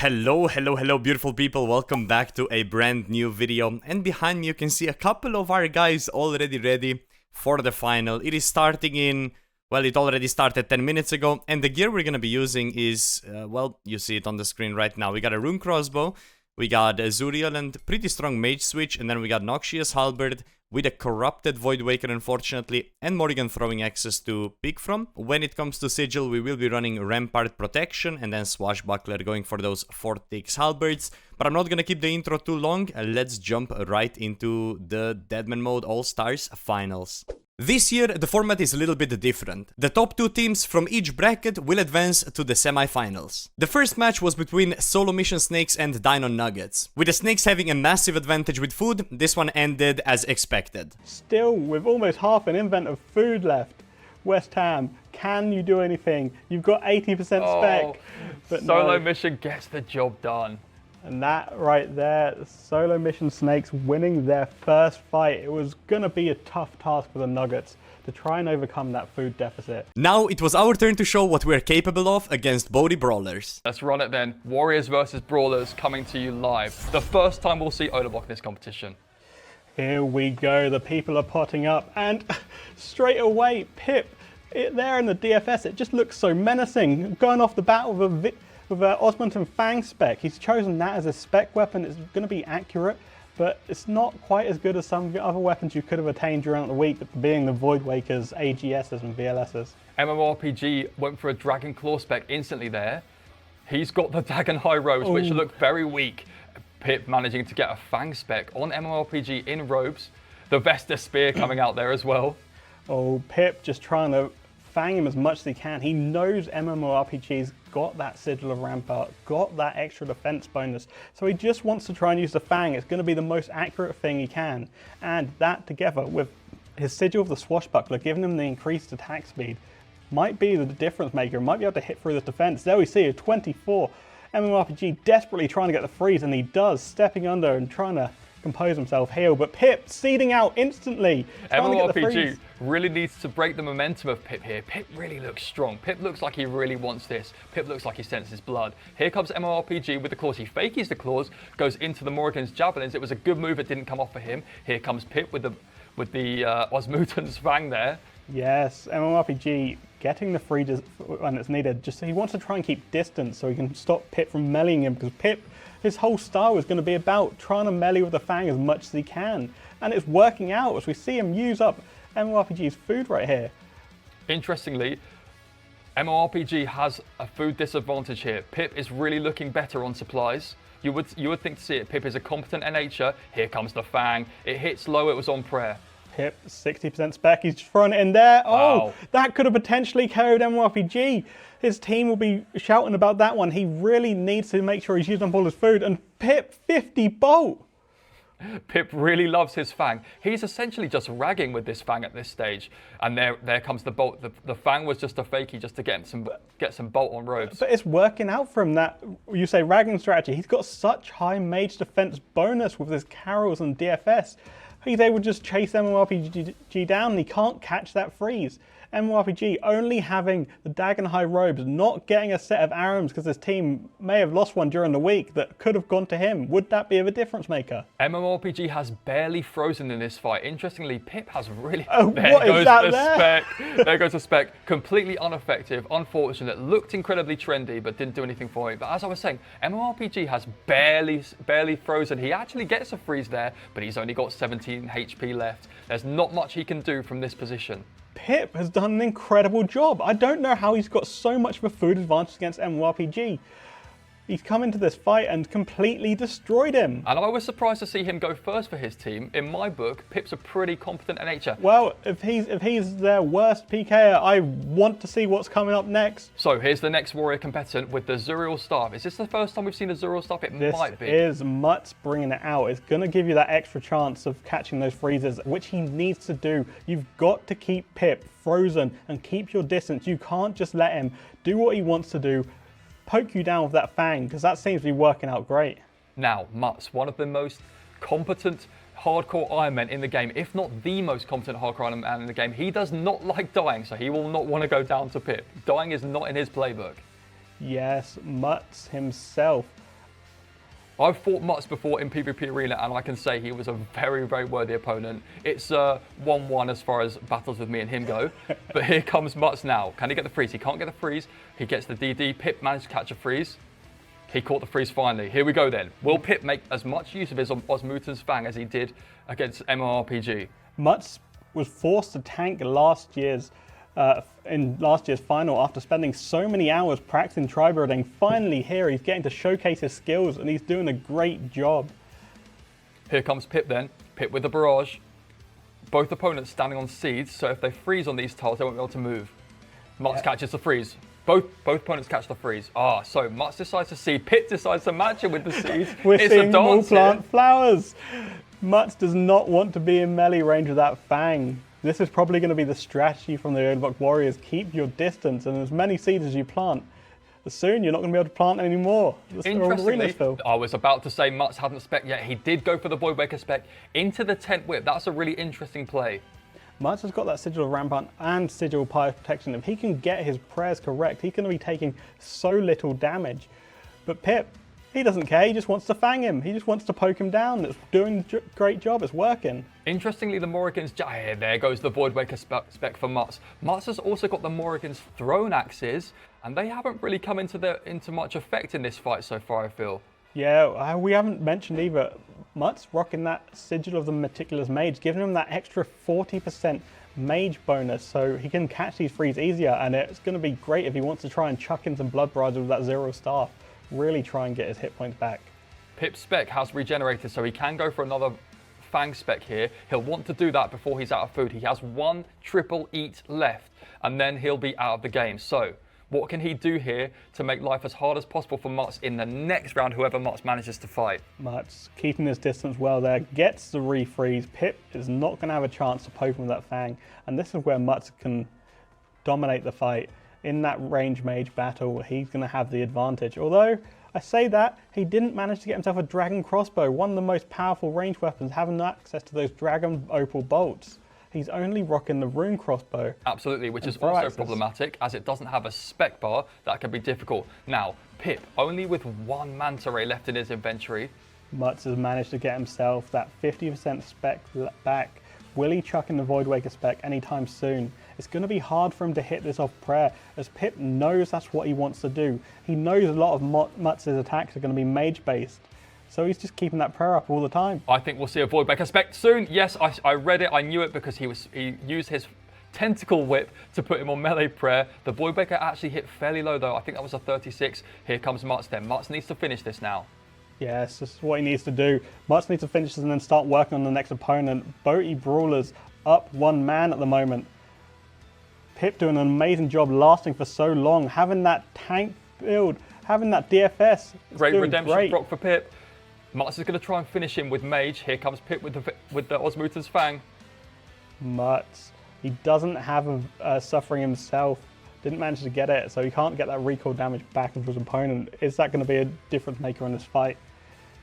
Hello, beautiful people. Welcome back to a brand new video. And behind me you can see a couple of our guys already ready for the final. It is starting in, well, it already started 10 minutes ago. And the gear we're going to be using is, well, you see it on the screen right now. We got a rune crossbow, we got a Zuriel and pretty strong mage switch. And then we got Noxious halberd with a corrupted Void Waker, unfortunately, and Morrigan throwing axes to pick from. When it comes to Sigil, we will be running Rampart Protection and then Swashbuckler going for those 4-6 halberds. But I'm not gonna keep the intro too long, let's jump right into the Deadman All Stars finals. This year, the format is a little bit different. The top 2 teams from each bracket will advance to the semi-finals. The first match was between Solo Mission Snakes and Dino Nuggets. With the Snakes having a massive advantage with food, this one ended as expected. Still, with almost half an invent of food left, West Ham, can you do anything? You've got 80% spec. But Solo no. Mission gets the job done. And that right there, Solo Mission Snakes winning their first fight. It was going to be a tough task for the Nuggets to try and overcome that food deficit. Now it was our turn to show what we're capable of against Bodhi Brawlers. Let's run it then. Warriors versus Brawlers coming to you live. The first time we'll see Odablock in this competition. Here we go, the people are potting up, and straight away, Pip, there in the DFS, it just looks so menacing. Going off the bat with Osmond Fang spec. He's chosen that as a spec weapon. It's going to be accurate, but it's not quite as good as some of the other weapons you could have attained during the week, being the Void Wakers, AGSs and VLSs. MMORPG went for a Dragon Claw spec instantly there. He's got the Dagon High Robes, which look very weak. Pip managing to get a Fang spec on MMORPG in robes. The Vesta Spear coming out there as well. Oh, Pip just trying to fang him as much as he can. He knows MMORPG's got that Sigil of Rampart, got that extra defense bonus, so he just wants to try and use the Fang. It's going to be the most accurate thing he can, and that together with his Sigil of the Swashbuckler giving him the increased attack speed might be the difference maker, might be able to hit through the defense. There we see a 24. MMORPG desperately trying to get the freeze, and he does, stepping under and trying to compose himself, heal, but Pip seeding out instantly. MMORPG really needs to break the momentum of Pip here. Pip really looks strong. Pip looks like he really wants this. Pip looks like he senses blood. Here comes MMORPG with the claws. He fakies the claws, goes into the Morrigan's javelins. It was a good move. It didn't come off for him. Here comes Pip with the Osmutan's Fang there. Yes, MMORPG getting the freeze when it's needed. Just he wants to try and keep distance so he can stop Pip from meleeing him, because Pip, his whole style is going to be about trying to melee with the Fang as much as he can. And it's working out as we see him use up MMORPG's food right here. Interestingly, MMORPG has a food disadvantage here. Pip is really looking better on supplies. You would think to see it. Pip is a competent NH'er. Here comes the Fang. It hits low, it was on prayer. Pip, 60% spec, he's thrown it in there. Wow. Oh, that could have potentially carried MMORPG. His team will be shouting about that one. He really needs to make sure he's using up all his food. And Pip, 50 bolt. Pip really loves his Fang. He's essentially just ragging with this Fang at this stage. And there comes the bolt. The Fang was just a fakie just to get some bolt on robes. But it's working out for him, that, you say, ragging strategy. He's got such high mage defense bonus with his Carols and DFS. He's able to just chase MMORPG down and he can't catch that freeze. MMORPG only having the Dagon High Robes, not getting a set of arrows because his team may have lost one during the week that could have gone to him. Would that be of a difference maker? MMORPG has barely frozen in this fight. Interestingly, Pip has really... There goes the spec. Completely ineffective, unfortunate, looked incredibly trendy but didn't do anything for it. But as I was saying, MMORPG has barely frozen. He actually gets a freeze there, but he's only got 17 HP left. There's not much he can do from this position. Pip has done an incredible job. I don't know how he's got so much of a food advantage against MMORPG. He's come into this fight and completely destroyed him. And I was surprised to see him go first for his team. In my book, Pip's a pretty competent NH'er. Well, if he's their worst PKer, I want to see what's coming up next. So here's the next warrior competent with the Zuriel staff. Is this the first time we've seen a Zuriel staff? It might be. This is Mutt's bringing it out. It's going to give you that extra chance of catching those freezes, which he needs to do. You've got to keep Pip frozen and keep your distance. You can't just let him do what he wants to do, poke you down with that Fang, because that seems to be working out great. Now, Mutt's one of the most competent hardcore Ironman in the game, if not the most competent hardcore Ironman in the game. He does not like dying, so he will not want to go down to Pip. Dying is not in his playbook. Yes, Mutz himself I've fought Mutz before in PvP Arena, and I can say he was a very, very worthy opponent. It's 1-1 as far as battles with me and him go. But here comes Mutz now. Can he get the freeze? He can't get the freeze. He gets the DD. Pip managed to catch a freeze. He caught the freeze finally. Here we go then. Will Pip make as much use of his Osmuten's Fang as he did against MMORPG? Mutz was forced to tank in last year's final after spending so many hours practicing tri-building. Finally here, he's getting to showcase his skills, and he's doing a great job. Here comes Pip then. Pip with the barrage. Both opponents standing on seeds, so if they freeze on these tiles, they won't be able to move. Mutz catches the freeze. Both opponents catch the freeze. So Mutz decides to seed. Pip decides to match it with the seeds. We're it's seeing a them all dance plant here. flowers. Mutz does not want to be in melee range with that Fang. This is probably going to be the strategy from the Odablock Warriors. Keep your distance and as many seeds as you plant. Soon you're not going to be able to plant anymore. Interestingly, I was about to say Mutz hadn't spec yet. He did go for the Voidwaker spec into the tent whip. That's a really interesting play. Mutz has got that Sigil of Rampant and Sigil Pyre Protection. If he can get his prayers correct, he's going to be taking so little damage. But Pip, he doesn't care. He just wants to fang him. He just wants to poke him down. It's doing a great job. It's working. Interestingly, the Morrigan's... there goes the Voidwaker spec for Mutz. Mutz has also got the Morrigan's Throne Axes, and they haven't really come into much effect in this fight so far, I feel. Yeah, we haven't mentioned either. Mutz rocking that Sigil of the Meticulous Mage, giving him that extra 40% mage bonus so he can catch these frees easier, and it's going to be great if he wants to try and chuck in some Blood Barrage with that Zero Staff. Really try and get his hit points back. Pip's spec has regenerated, so he can go for another Fang spec here. He'll want to do that before he's out of food. He has one triple eat left, and then he'll be out of the game. So what can he do here to make life as hard as possible for Mutz in the next round, whoever Mutz manages to fight? Mutz keeping his distance well there, gets the refreeze. Pip is not going to have a chance to poke him with that Fang, and this is where Mutz can dominate the fight. In that range mage battle, he's going to have the advantage. Although, I say that, he didn't manage to get himself a dragon crossbow, one of the most powerful range weapons, having access to those dragon opal bolts. He's only rocking the rune crossbow. Absolutely, which is also problematic, as it doesn't have a spec bar. That can be difficult. Now, Pip, only with one Manta Ray left in his inventory. Mutz has managed to get himself that 50% spec back. Will he chuck in the Voidwaker spec anytime soon? It's going to be hard for him to hit this off prayer, as Pip knows that's what he wants to do. He knows a lot of Mutz's attacks are going to be mage-based, so he's just keeping that prayer up all the time. I think we'll see a Voidwaker spec soon. Yes, I read it, I knew it, because he used his tentacle whip to put him on melee prayer. The Voidwaker actually hit fairly low though. I think that was a 36. Here comes Mutz then. Mutz needs to finish this now. Yes, this is what he needs to do. Mutz needs to finish this and then start working on the next opponent. Boaty Brawlers up one man at the moment. Pip doing an amazing job lasting for so long, having that tank build, having that DFS. Great redemption proc for Pip. Mutz is going to try and finish him with Mage. Here comes Pip with the Osmuten's Fang. Mutz, he doesn't have a suffering himself. Didn't manage to get it, so he can't get that recoil damage back into his opponent. Is that going to be a difference maker in this fight?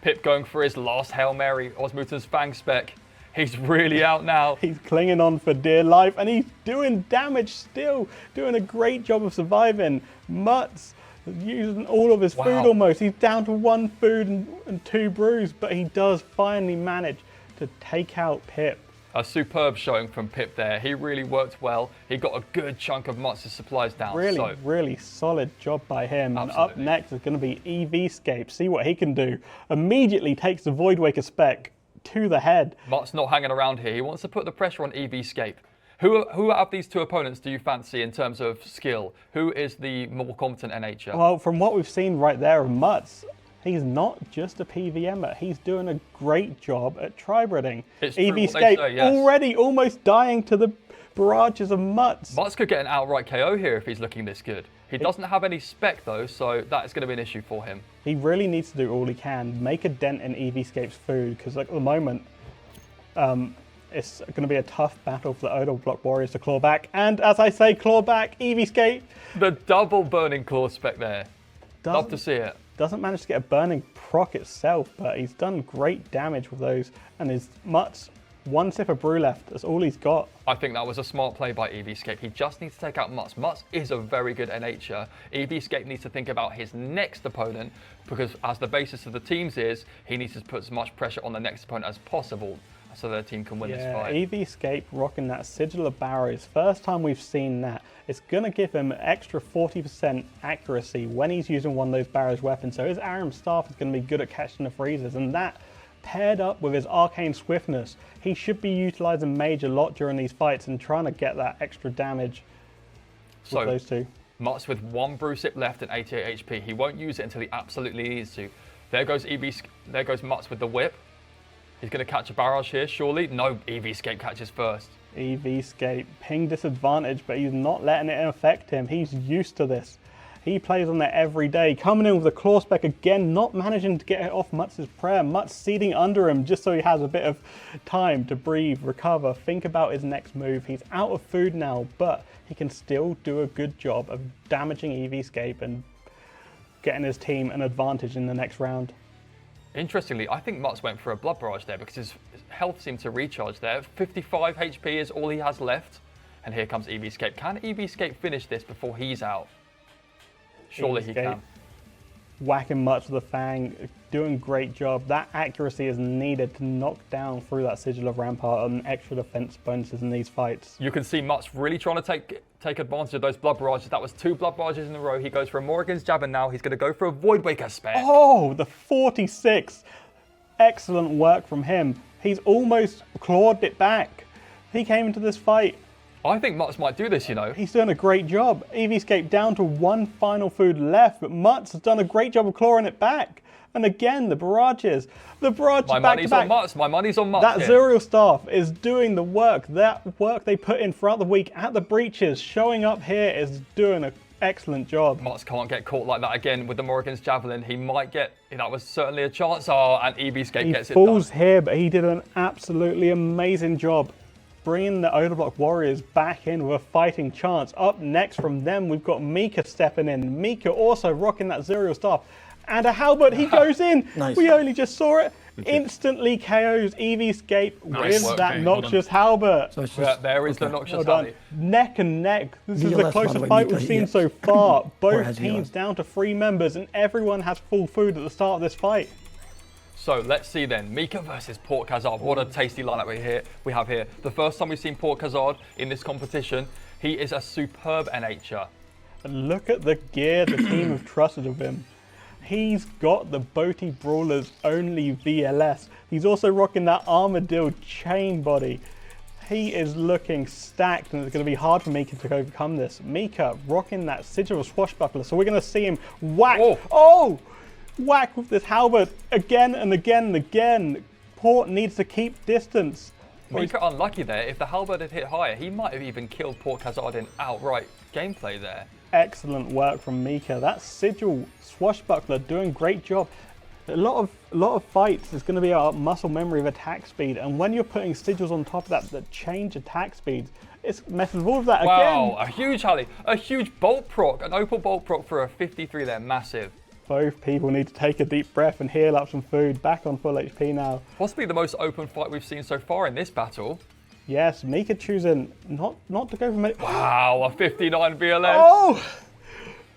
Pip going for his last Hail Mary, Osmuten's Fang spec. He's really out now. He's clinging on for dear life, and he's doing damage still. Doing a great job of surviving. Mutz using all of his food almost. He's down to one food and two brews, but he does finally manage to take out Pip. A superb showing from Pip there. He really worked well. He got a good chunk of Mutz's supplies down. Really solid job by him. Absolutely. And up next is going to be EVscape. See what he can do. Immediately takes the Voidwaker spec to the head. Mutz not hanging around here. He wants to put the pressure on EVscape. Who out of these two opponents do you fancy in terms of skill? Who is the more competent NH'er? Well, from what we've seen right there of Mutz, he's not just a PVMer. He's doing a great job at tri-breeding. EVscape yes. Already almost dying to the barrages of Mutz. Mutz could get an outright KO here if he's looking this good. He doesn't have any spec though, so that is going to be an issue for him. He really needs to do all he can, make a dent in EVscape's food, because at the moment, it's going to be a tough battle for the Odablock Warriors to claw back. And as I say, claw back, EVscape. The double burning claw spec there. Love to see it. Doesn't manage to get a burning proc itself, but he's done great damage with those. And his Mutz One sip of brew left. That's all he's got. I think that was a smart play by Eevescape. He just needs to take out Mutz. Mutz is a very good NH'er. Eevescape needs to think about his next opponent, because as the basis of the teams is, he needs to put as much pressure on the next opponent as possible so their team can win this fight. Eevescape rocking that Sigil of Barrows. First time we've seen that. It's going to give him extra 40% accuracy when he's using one of those Barrows weapons. So his Aram Staff is going to be good at catching the freezes, and that paired up with his arcane swiftness, he should be utilizing Mage a lot during these fights and trying to get that extra damage with those two. Mutz with one brew sip left and 88 HP. He won't use it until he absolutely needs to. There goes Mutz with the whip. He's going to catch a barrage here, surely. No, Eevescape catches first. Eevescape, ping disadvantage, but he's not letting it affect him. He's used to this. He plays on that every day. Coming in with the claw spec again, not managing to get it off Mutz's prayer. Mutz seeding under him just so he has a bit of time to breathe, recover, think about his next move. He's out of food now, but he can still do a good job of damaging Eevescape and getting his team an advantage in the next round. Interestingly, I think Mutz went for a blood barrage there because his health seemed to recharge there. 55 HP is all he has left. And here comes Eevescape. Can Eevescape finish this before he's out? Surely he can. Whacking Mutz with a Fang, doing a great job. That accuracy is needed to knock down through that Sigil of Rampart and extra defense bonuses in these fights. You can see Mutz really trying to take advantage of those blood barrages. That was 2 blood barrages in a row. He goes for a Morrigan's Jab, and now he's going to go for a Voidwaker spec. Oh, the 46. Excellent work from him. He's almost clawed it back. He came into this fight. I think Mutz might do this, you know. He's doing a great job. Eevescape down to 1 final food left, but Mutz has done a great job of clawing it back. And again, the barrages. The barrage back to back. My money's on Mutz. My money's on Mutz. That Zuriel staff is doing the work. That work they put in throughout the week at the breaches, showing up here, is doing an excellent job. Mutz can't get caught like that again with the Morrigan's Javelin. He might get, that was certainly a chance. Oh, and Eevescape gets it done. He falls here, but he did an absolutely amazing job bringing the Odablock Warriors back in with a fighting chance. Up next from them, we've got Mika stepping in. Mika also rocking that Zuriel staff. And a halberd, he goes in. Nice. We only just saw it. Instantly KOs Eevescape with that noxious halberd. So there is the noxious halberd. Neck and neck. This is the closest fight we've seen so far. Both teams down to 3 members, and everyone has full food at the start of this fight. So let's see then, Mika versus Port Khazard. What a tasty lineup we have here. The first time we've seen Port Khazard in this competition. He is a superb NH'er. And look at the gear the team have trusted of him. He's got the Boaty Brawler's only VLS. He's also rocking that Armadillo chain body. He is looking stacked, and it's going to be hard for Mika to overcome this. Mika rocking that Sigil of Swashbuckler, so we're going to see him whack. Oh! Whack with this halberd again and again and again. Port needs to keep distance. Mika unlucky there. If the halberd had hit higher, he might have even killed Port Khazard in outright gameplay there. Excellent work from Mika. That Sigil Swashbuckler doing great job. A lot of fights is going to be about muscle memory of attack speed, and when you're putting sigils on top of that change attack speeds, it's messes with all of that again. Wow, a huge Halley, a huge bolt proc, an opal bolt proc for a 53 there, massive. Both people need to take a deep breath and heal up some food. Back on full HP now. Possibly the most open fight we've seen so far in this battle. Yes, Mika choosing not to go for many. Wow, a 59 VLS. Oh!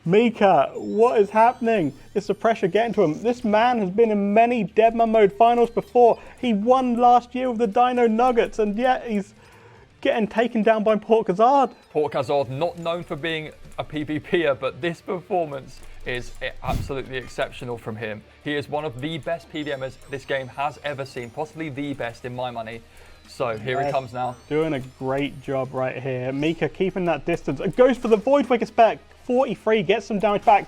Mika, what is happening? It's the pressure getting to him. This man has been in many Deadman mode finals before. He won last year with the Dino Nuggets, and yet he's getting taken down by Port Khazard. Port Khazard, not known for being a PvPer, but this performance is absolutely exceptional from him. He is one of the best PVMers this game has ever seen, possibly the best in my money. So here he comes now. Doing a great job right here. Mika keeping that distance. Goes for the Voidwaker spec. 43, gets some damage back,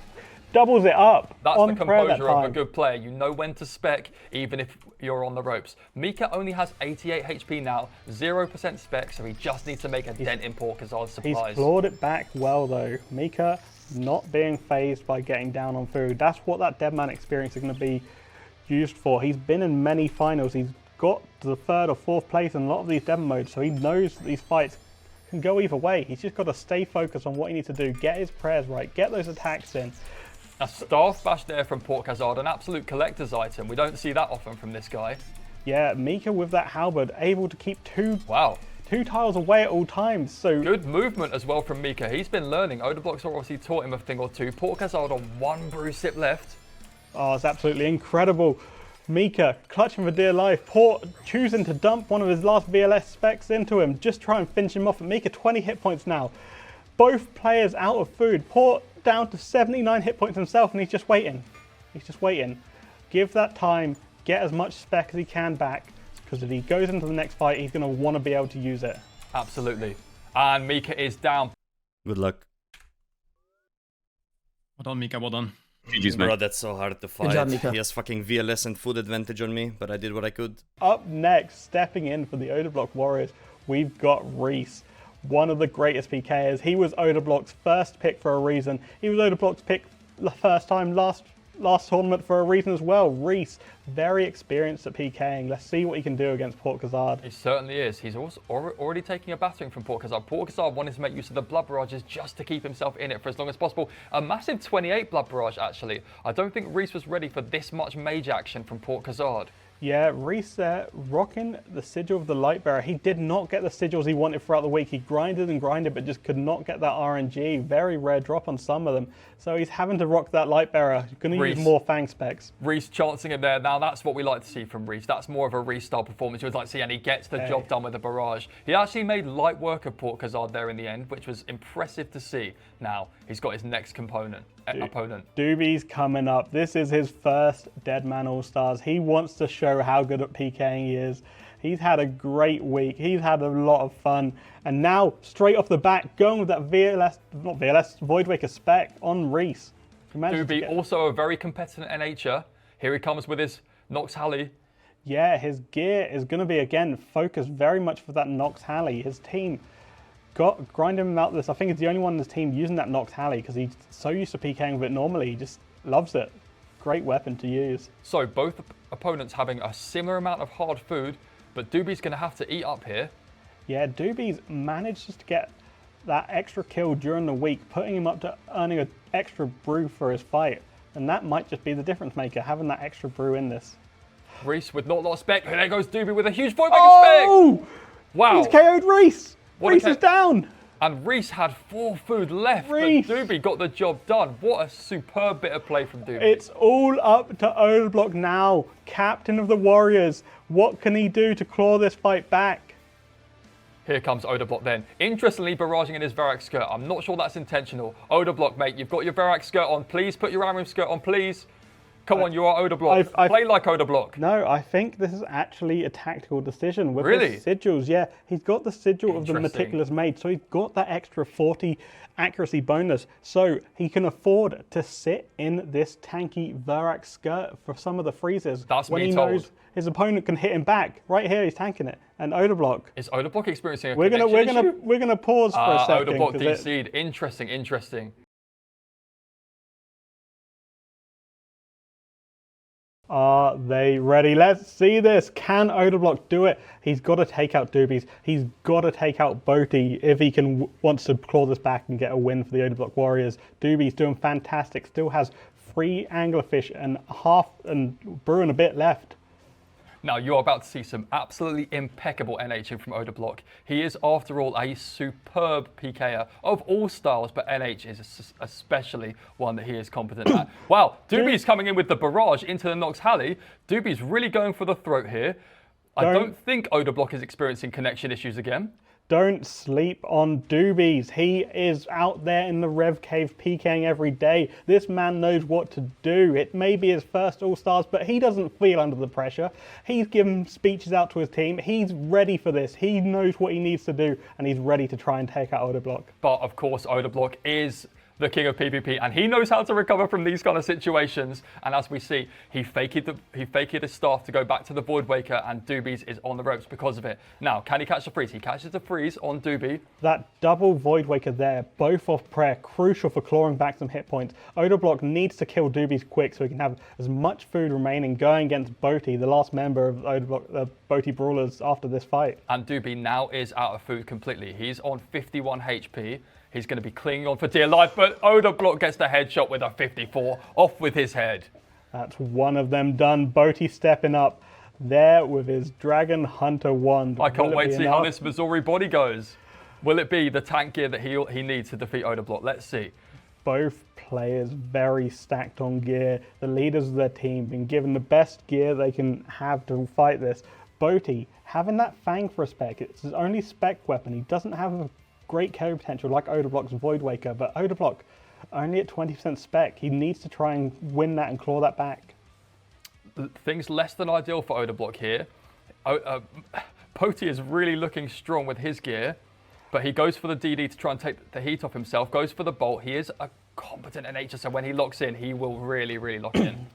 doubles it up. That's the composure of a good player. You know when to spec, even if you're on the ropes. Mika only has 88 HP now, 0% spec, so he just needs to make a dent in Port Khazard's supplies. He's clawed it back well though. Mika not being phased by getting down on food. That's what that Deadman experience is going to be used for. He's been in many finals. He's got to the 3rd or 4th place in a lot of these Deadman modes, so he knows that these fights can go either way. He's just got to stay focused on what he needs to do, get his prayers right, get those attacks in. A staff bash there from Port Khazard, an absolute collector's item. We don't see that often from this guy. Yeah, Mika with that halberd, able to keep two Wow. tiles away at all times. So Good movement as well from Mika. He's been learning. Odablock's obviously taught him a thing or two. Portkazard on 1 brew sip left. oh, it's absolutely incredible. Mika clutching for dear life. Port choosing to dump one of his last VLS specs into him. Just try and finish him off. Mika 20 hit points now. Both players out of food. Port down to 79 hit points himself, and he's just waiting. He's just waiting. Give that time. Get as much spec as he can back. Because if he goes into the next fight, he's going to want to be able to use it. Absolutely. And Mika is down. Good luck. Well done, Mika, well done. GG's, Bro, mate. that's so hard to fight. job, Mika. He has fucking VLS and food advantage on me, but I did what I could. Up next, stepping in for the Odablock Warriors, we've got Reese. One of the greatest PKers. He was Odablock's first pick for a reason. He was Odablock's pick the first time last tournament for a reason as well. Reese, very experienced at PKing. Let's see what he can do against Portkazard. He certainly is. He's also already taking a battering from Portkazard. Portkazard wanted to make use of the blood barrages just to keep himself in it for as long as possible. A massive 28 blood barrage, actually. I don't think Reese was ready for this much mage action from Portkazard. Yeah, Reese there, rocking the sigil of the Lightbearer. He did not get the sigils he wanted throughout the week. He grinded and grinded, but just could not get that RNG. Very rare drop on some of them. So he's having to rock that Lightbearer. Going to use more Fang specs. Reese chancing it there. Now that's what we like to see from Reese. That's more of a Reese style performance you would like to see, and he gets the job done with the barrage. He actually made light work of Portkazard there in the end, which was impressive to see. Now he's got his next opponent. Doobie's coming up. This is his first Deadman All Stars. He wants to show how good at PKing he is. He's had a great week. He's had a lot of fun. And now, straight off the bat, going with that Voidwaker spec on Reese. Doobie, also a very competitive NH'er. Here he comes with his Nox Halley. Yeah, his gear is going to be, again, focused very much for that Nox Halley. His team got grinding him out this. I think he's the only one in his team using that Nox Halley because he's so used to PKing with it normally. He just loves it. Great weapon to use. So both opponents having a similar amount of hard food, but Doobie's going to have to eat up here. Yeah, Doobie's managed just to get that extra kill during the week, putting him up to earning an extra brew for his fight. And that might just be the difference maker, having that extra brew in this. Reese with not a lot of spec. There goes Doobie with a huge Voidwaker Oh! spec. Wow. He's KO'd Reese. What Reese is down. And Reese had 4 food left, Reese. but Doobie got the job done. What a superb bit of play from Doobie. It's all up to Odablock now, captain of the Warriors. What can he do to claw this fight back? Here comes Odablock then. Interestingly, barraging in his Varak skirt. I'm not sure that's intentional. Odablock, mate, you've got your Varak skirt on. Please put your Amrim skirt on, please. Come on, you are Odablock. Play like Odablock. No, I think this is actually a tactical decision with Really? his sigils. Yeah, he's got the sigil of the meticulous maid, so he's got that extra 40 accuracy bonus, so he can afford to sit in this tanky Varak skirt for some of the freezes. That's when me he told. knows his opponent can hit him back. Right here, he's tanking it, and Odablock. Is Odablock experiencing a We're gonna pause for a second. Odablock DC'd. Interesting. Are they ready? Let's see this. Can Odablock do it? He's got to take out Doobies. He's got to take out Boaty if he wants to claw this back and get a win for the Odablock Warriors. Doobie's doing fantastic. Still has 3 anglerfish and brew and a bit left. Now you're about to see some absolutely impeccable NHing from Odablock. He is, after all, a superb PKer of all styles, but NH is especially one that he is competent at. Wow, Doobie's coming in with the barrage into the Nox Halley. Doobie's really going for the throat here. I don't think Odablock is experiencing connection issues again. Don't sleep on Doobies. He is out there in the Rev Cave PKing every day. This man knows what to do. It may be his first All-Stars, but he doesn't feel under the pressure. He's given speeches out to his team. He's ready for this. He knows what he needs to do, and he's ready to try and take out Odablock. But of course, Odablock is the king of PvP, and he knows how to recover from these kind of situations. And as we see, he faked his staff to go back to the Voidwaker, and Doobies is on the ropes because of it. Now, can he catch the freeze? He catches the freeze on Doobie. That double Voidwaker there, both off prayer, crucial for clawing back some hit points. Odablock needs to kill Doobies quick so he can have as much food remaining going against Boaty, the last member of Odablock, the Boaty Brawlers, after this fight. And Doobie now is out of food completely. He's on 51 HP. He's going to be clinging on for dear life, but Odablock gets the headshot with a 54, off with his head. That's one of them done. Boaty stepping up. there with his Dragon Hunter wand. I can't wait to see how this Missouri body goes. Will it be the tank gear that he needs to defeat Odablock? Let's see. Both players very stacked on gear. The leaders of their team been given the best gear they can have to fight this. Boaty having that Fang for a spec. It's his only spec weapon. He doesn't have a great carry potential like Odablock's Void Waker, but Odablock only at 20% spec. He needs to try and win that and claw that back. Things less than ideal for Odablock here. Boaty is really looking strong with his gear, but he goes for the DD to try and take the heat off himself, goes for the bolt. He is a competent NHer, so when he locks in, he will really, really lock in.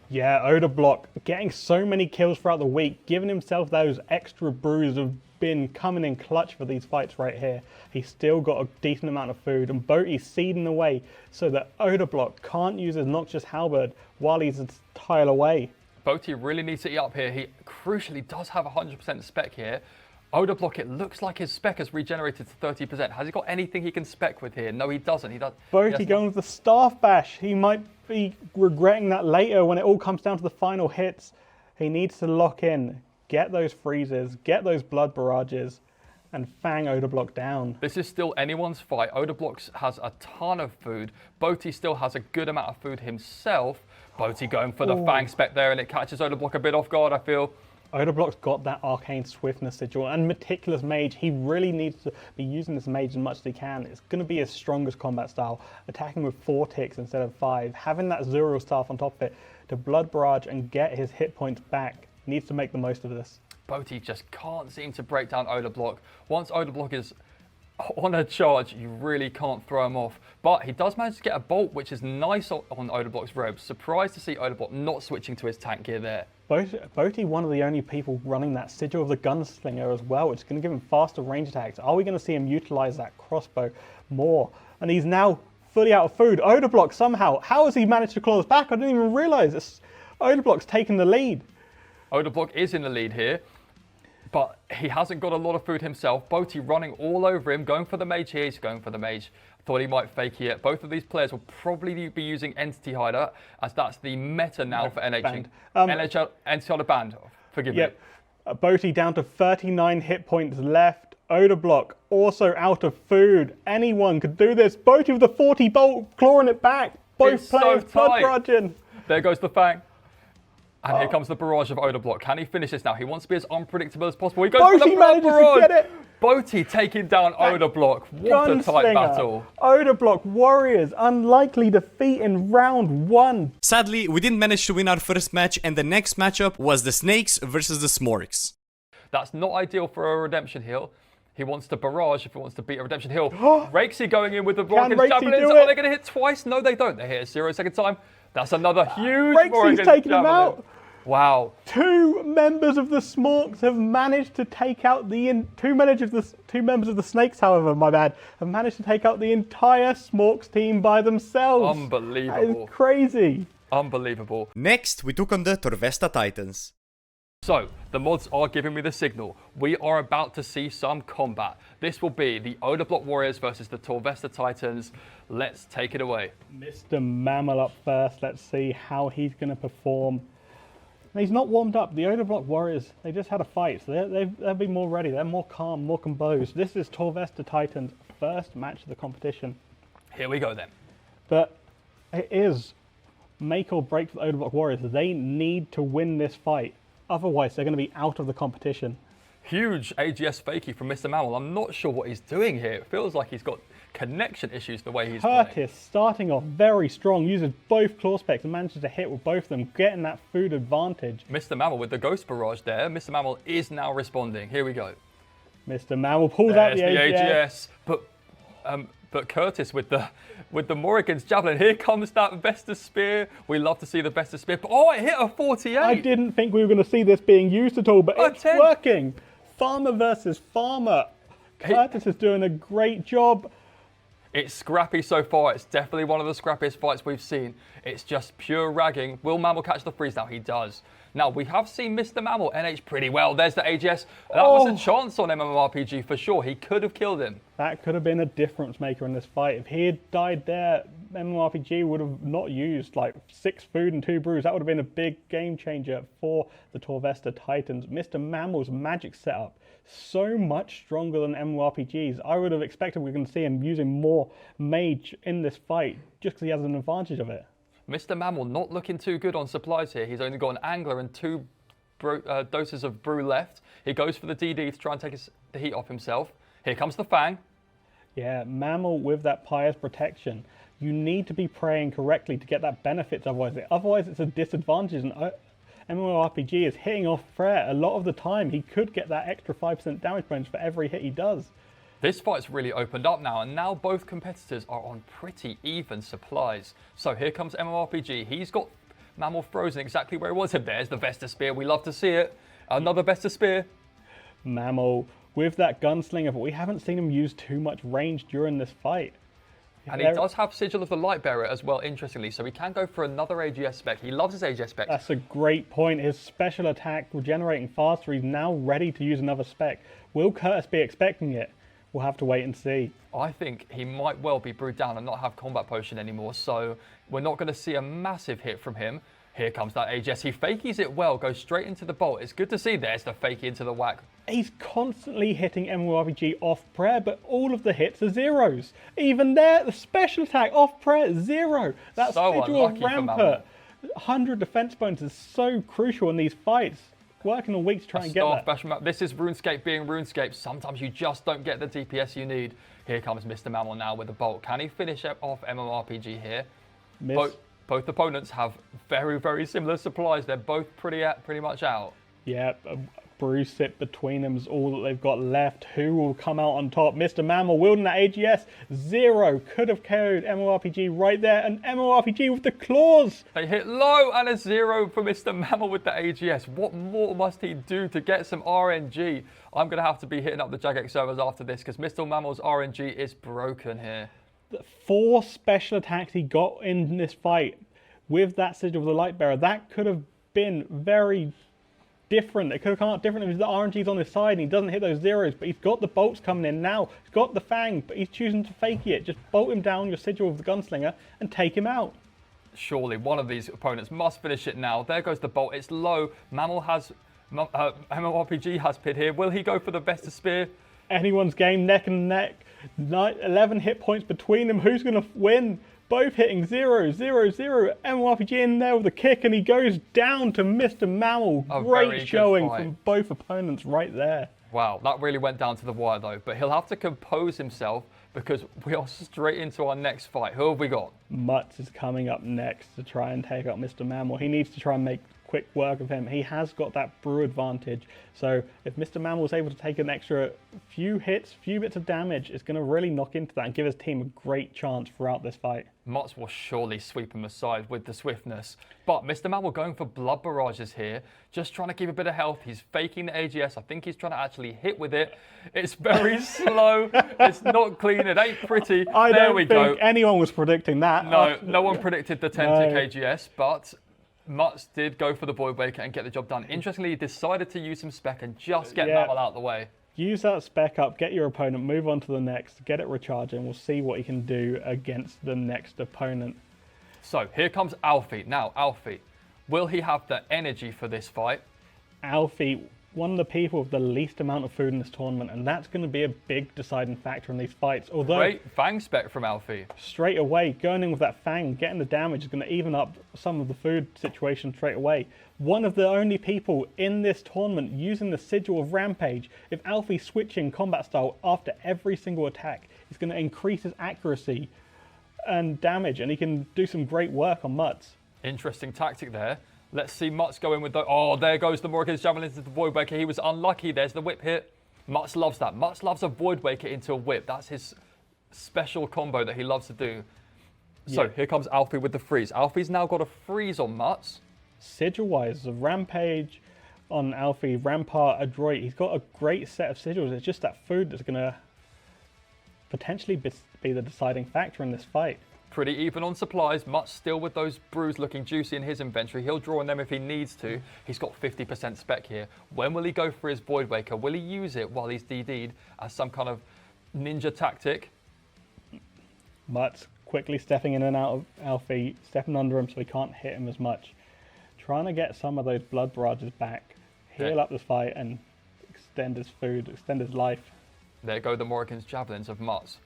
Yeah, Odablock getting so many kills throughout the week, giving himself those extra brews have been coming in clutch for these fights right here. He's still got a decent amount of food, and Boaty's seeding away so that Odablock can't use his Noxious Halberd while he's a tile away. Boaty really needs to eat up here. He crucially does have 100% spec here. Odablock, it looks like his spec has regenerated to 30%. Has he got anything he can spec with here? No, he doesn't. Boaty going with the Staff Bash. He might be regretting that later when it all comes down to the final hits. He needs to lock in, get those freezes, get those blood barrages, and fang Odablock down. This is still anyone's fight. Odablock has a ton of food. Boaty still has a good amount of food himself. Boaty going for the fang spec there, and it catches Odablock a bit off guard, I feel. Odablock's got that Arcane Swiftness sigil and Meticulous Mage. He really needs to be using this mage as much as he can. It's going to be his strongest combat style, attacking with 4 ticks instead of 5. Having that Zero Staff on top of it to Blood Barrage and get his hit points back. He needs to make the most of this. Boaty just can't seem to break down Odablock. Once Odablock is on a charge, you really can't throw him off. But he does manage to get a bolt, which is nice on Odablock's robe. Surprised to see Odablock not switching to his tank gear there. Boaty, one of the only people running that Sigil of the Gunslinger as well, which is going to give him faster range attacks. Are we going to see him utilize that crossbow more? And he's now fully out of food. Odablock somehow, how has he managed to claw this back? I didn't even realize this. Odablock's taken the lead. Odablock is in the lead here, but he hasn't got a lot of food himself. Boaty running all over him, going for the mage here. He's going for the mage. Thought he might fake it. Both of these players will probably be using Entity Hider, as that's the meta now for NHing. NHL Entity Hider banned. Forgive me. Boaty down to 39 hit points left. Odablock also out of food. Anyone could do this. Boaty with the 40 bolt, clawing it back. Both players blood barraging. There goes the fang. And here comes the barrage of Odablock. Can he finish this now? He wants to be as unpredictable as possible. He goes for the blood barrage. To get it. Boaty taking down Odablock. What a tight battle. Odablock Warriors unlikely defeat in round 1. Sadly, we didn't manage to win our first match, and the next matchup was the Snakes versus the Smorks. That's not ideal for a Redemption Heal. He wants to barrage if he wants to beat a Redemption Heal. Rakesy going in with the Morgan's Javelins. Are they going to hit twice? No, they don't. They hit a 0-second time. That's another huge Rakesy's taking him out. Wow. 2 members of the Smorks have managed to take out the... Two members of the Snakes, however, my bad, have managed to take out the entire Smorks team by themselves. Unbelievable. That is crazy. Unbelievable. Next, we took on the Torvesta Titans. So, the mods are giving me the signal. We are about to see some combat. This will be the Odablock Warriors versus the Torvesta Titans. Let's take it away. Mr. Mammal up first. Let's see how he's going to perform. He's not warmed up. The Odablock Warriors, they just had a fight, so they'll be more ready. They're more calm, more composed. This is Torvesta Titans' first match of the competition. Here we go then. But it is make or break for the Odablock Warriors. They need to win this fight. Otherwise, they're going to be out of the competition. Huge AGS fakie from Mr. Mammal. I'm not sure what he's doing here. It feels like he's got connection issues the way he's Curtis starting off very strong, uses both claw specs and manages to hit with both of them, getting that food advantage. Mr. Mammal with the Ghost Barrage there. Mr. Mammal is now responding. Here we go. Mr. Mammal pulls out the AGS. But Curtis with the Morrigan's Javelin. Here comes that Vestus Spear. We love to see the Vestus Spear. Oh, it hit a 48. I didn't think we were going to see this being used at all, but it's working. Farmer versus Farmer. Curtis is doing a great job. It's scrappy so far. It's definitely one of the scrappiest fights we've seen. It's just pure ragging. Will Mammal catch the freeze now? He does. Now, we have seen Mr. Mammal NH pretty well. There's the AGS. That was a chance on MMORPG for sure. He could have killed him. That could have been a difference maker in this fight. If he had died there, MMORPG would have not used like 6 food and 2 brews. That would have been a big game changer for the Torvesta Titans. Mr. Mammal's magic setup, so much stronger than MMORPG's. I would have expected we're going to see him using more mage in this fight just because he has an advantage of it. Mr. Mammal not looking too good on supplies here. He's only got an angler and 2 doses of brew left. He goes for the DD to try and take the heat off himself. Here comes the Fang. Yeah, Mammal with that Pious protection. You need to be praying correctly to get that benefit, otherwise it's a disadvantage. And MMORPG is hitting off prayer a lot of the time. He could get that extra 5% damage bonus for every hit he does. This fight's really opened up now, and now both competitors are on pretty even supplies. So here comes MMORPG. He's got Mammal frozen exactly where he was. There's the Vesta Spear. We love to see it. Another Vesta Spear. Mammal with that gunslinger, but we haven't seen him use too much range during this fight. And he does have Sigil of the Lightbearer as well, interestingly, so he can go for another AGS spec. He loves his AGS spec. That's a great point. His special attack regenerating faster. He's now ready to use another spec. Will Curtis be expecting it? We'll have to wait and see. I think he might well be brewed down and not have combat potion anymore, so we're not going to see a massive hit from him. Here comes that AGS. He fakies it well, goes straight into the bolt. It's good to see. There's the fakey into the whack. He's constantly hitting MMORPG off prayer, but all of the hits are zeros. Even there, the special attack off prayer, 0. That so Sigil of Rampart, 100 defense bonus is so crucial in these fights. Working a week to try and get that. This is RuneScape being RuneScape. Sometimes you just don't get the DPS you need. Here comes Mr. Mammal now with the bolt. Can he finish off MMORPG here? Both opponents have very, very similar supplies. They're both pretty much out. Yeah, a brew sip between them is all that they've got left. Who will come out on top? Mr. Mammal wielding that AGS. 0. Could have carried MMORPG right there. And MMORPG with the claws. They hit low and a 0 for Mr. Mammal with the AGS. What more must he do to get some RNG? I'm going to have to be hitting up the Jagex servers after this because Mr. Mammal's RNG is broken here. The 4 special attacks he got in this fight with that Sigil of the Lightbearer, that could have been very different. It could have come out different if the RNG's on his side and he doesn't hit those zeros, but he's got the bolts coming in now. He's got the Fang, but he's choosing to fake it. Just bolt him down, your Sigil of the Gunslinger, and take him out. Surely one of these opponents must finish it now. There goes the bolt. It's low. MMORPG has pit here. Will he go for the Vesta Spear? Anyone's game, neck and neck. 11 hit points between them. Who's going to win? Both hitting 0, 0, 0. MMORPG in there with a kick, and he goes down to Mr. Mammal. Great showing from both opponents right there. Wow, that really went down to the wire though. But he'll have to compose himself because we are straight into our next fight. Who have we got? Mutz is coming up next to try and take out Mr. Mammal. He needs to try and make quick work of him. He has got that brew advantage. So if Mr. Mammal is able to take an extra few hits, few bits of damage, it's going to really knock into that and give his team a great chance throughout this fight. Mutz will surely sweep him aside with the swiftness. But Mr. Mammal going for blood barrages here, just trying to keep a bit of health. He's faking the AGS. I think he's trying to actually hit with it. It's very slow. It's not clean. It ain't pretty. There we go. Anyone was predicting that. No one predicted the 10-tick AGS, but Mutz did go for the Void Waker and get the job done. Interestingly, he decided to use some spec and just get Mammal out of the way. Use that spec up, get your opponent, move on to the next, get it recharging. We'll see what he can do against the next opponent. So here comes Alfie. Now, Alfie, will he have the energy for this fight? Alfie, one of the people with the least amount of food in this tournament, and that's going to be a big deciding factor in these fights. Although, great Fang spec from Alfie. Straight away, going in with that Fang, getting the damage is going to even up some of the food situation straight away. One of the only people in this tournament using the Sigil of Rampage. If Alfie's switching combat style after every single attack, it's going to increase his accuracy and damage, and he can do some great work on Mutz. Interesting tactic there. Let's see Mutz go in with the... Oh, there goes the Morrigan's Javelin into the Void Waker. He was unlucky. There's the whip hit. Mutz loves that. Mutz loves a Void Waker into a whip. That's his special combo that he loves to do. So here comes Alfie with the freeze. Alfie's now got a freeze on Mutz. Sigil-wise, the Rampage on Alfie, Rampart, Adroit. He's got a great set of sigils. It's just that food that's going to potentially be the deciding factor in this fight. Pretty even on supplies. Mutz still with those brews looking juicy in his inventory. He'll draw on them if he needs to. He's got 50% spec here. When will he go for his Void Waker? Will he use it while he's DD'd as some kind of ninja tactic. Mutt's quickly stepping in and out of Alfie, stepping under him so he can't hit him as much. Trying to get some of those blood barrages back, heal up this fight and extend his food, extend his life. There go the Morrigan's javelins of Mutts.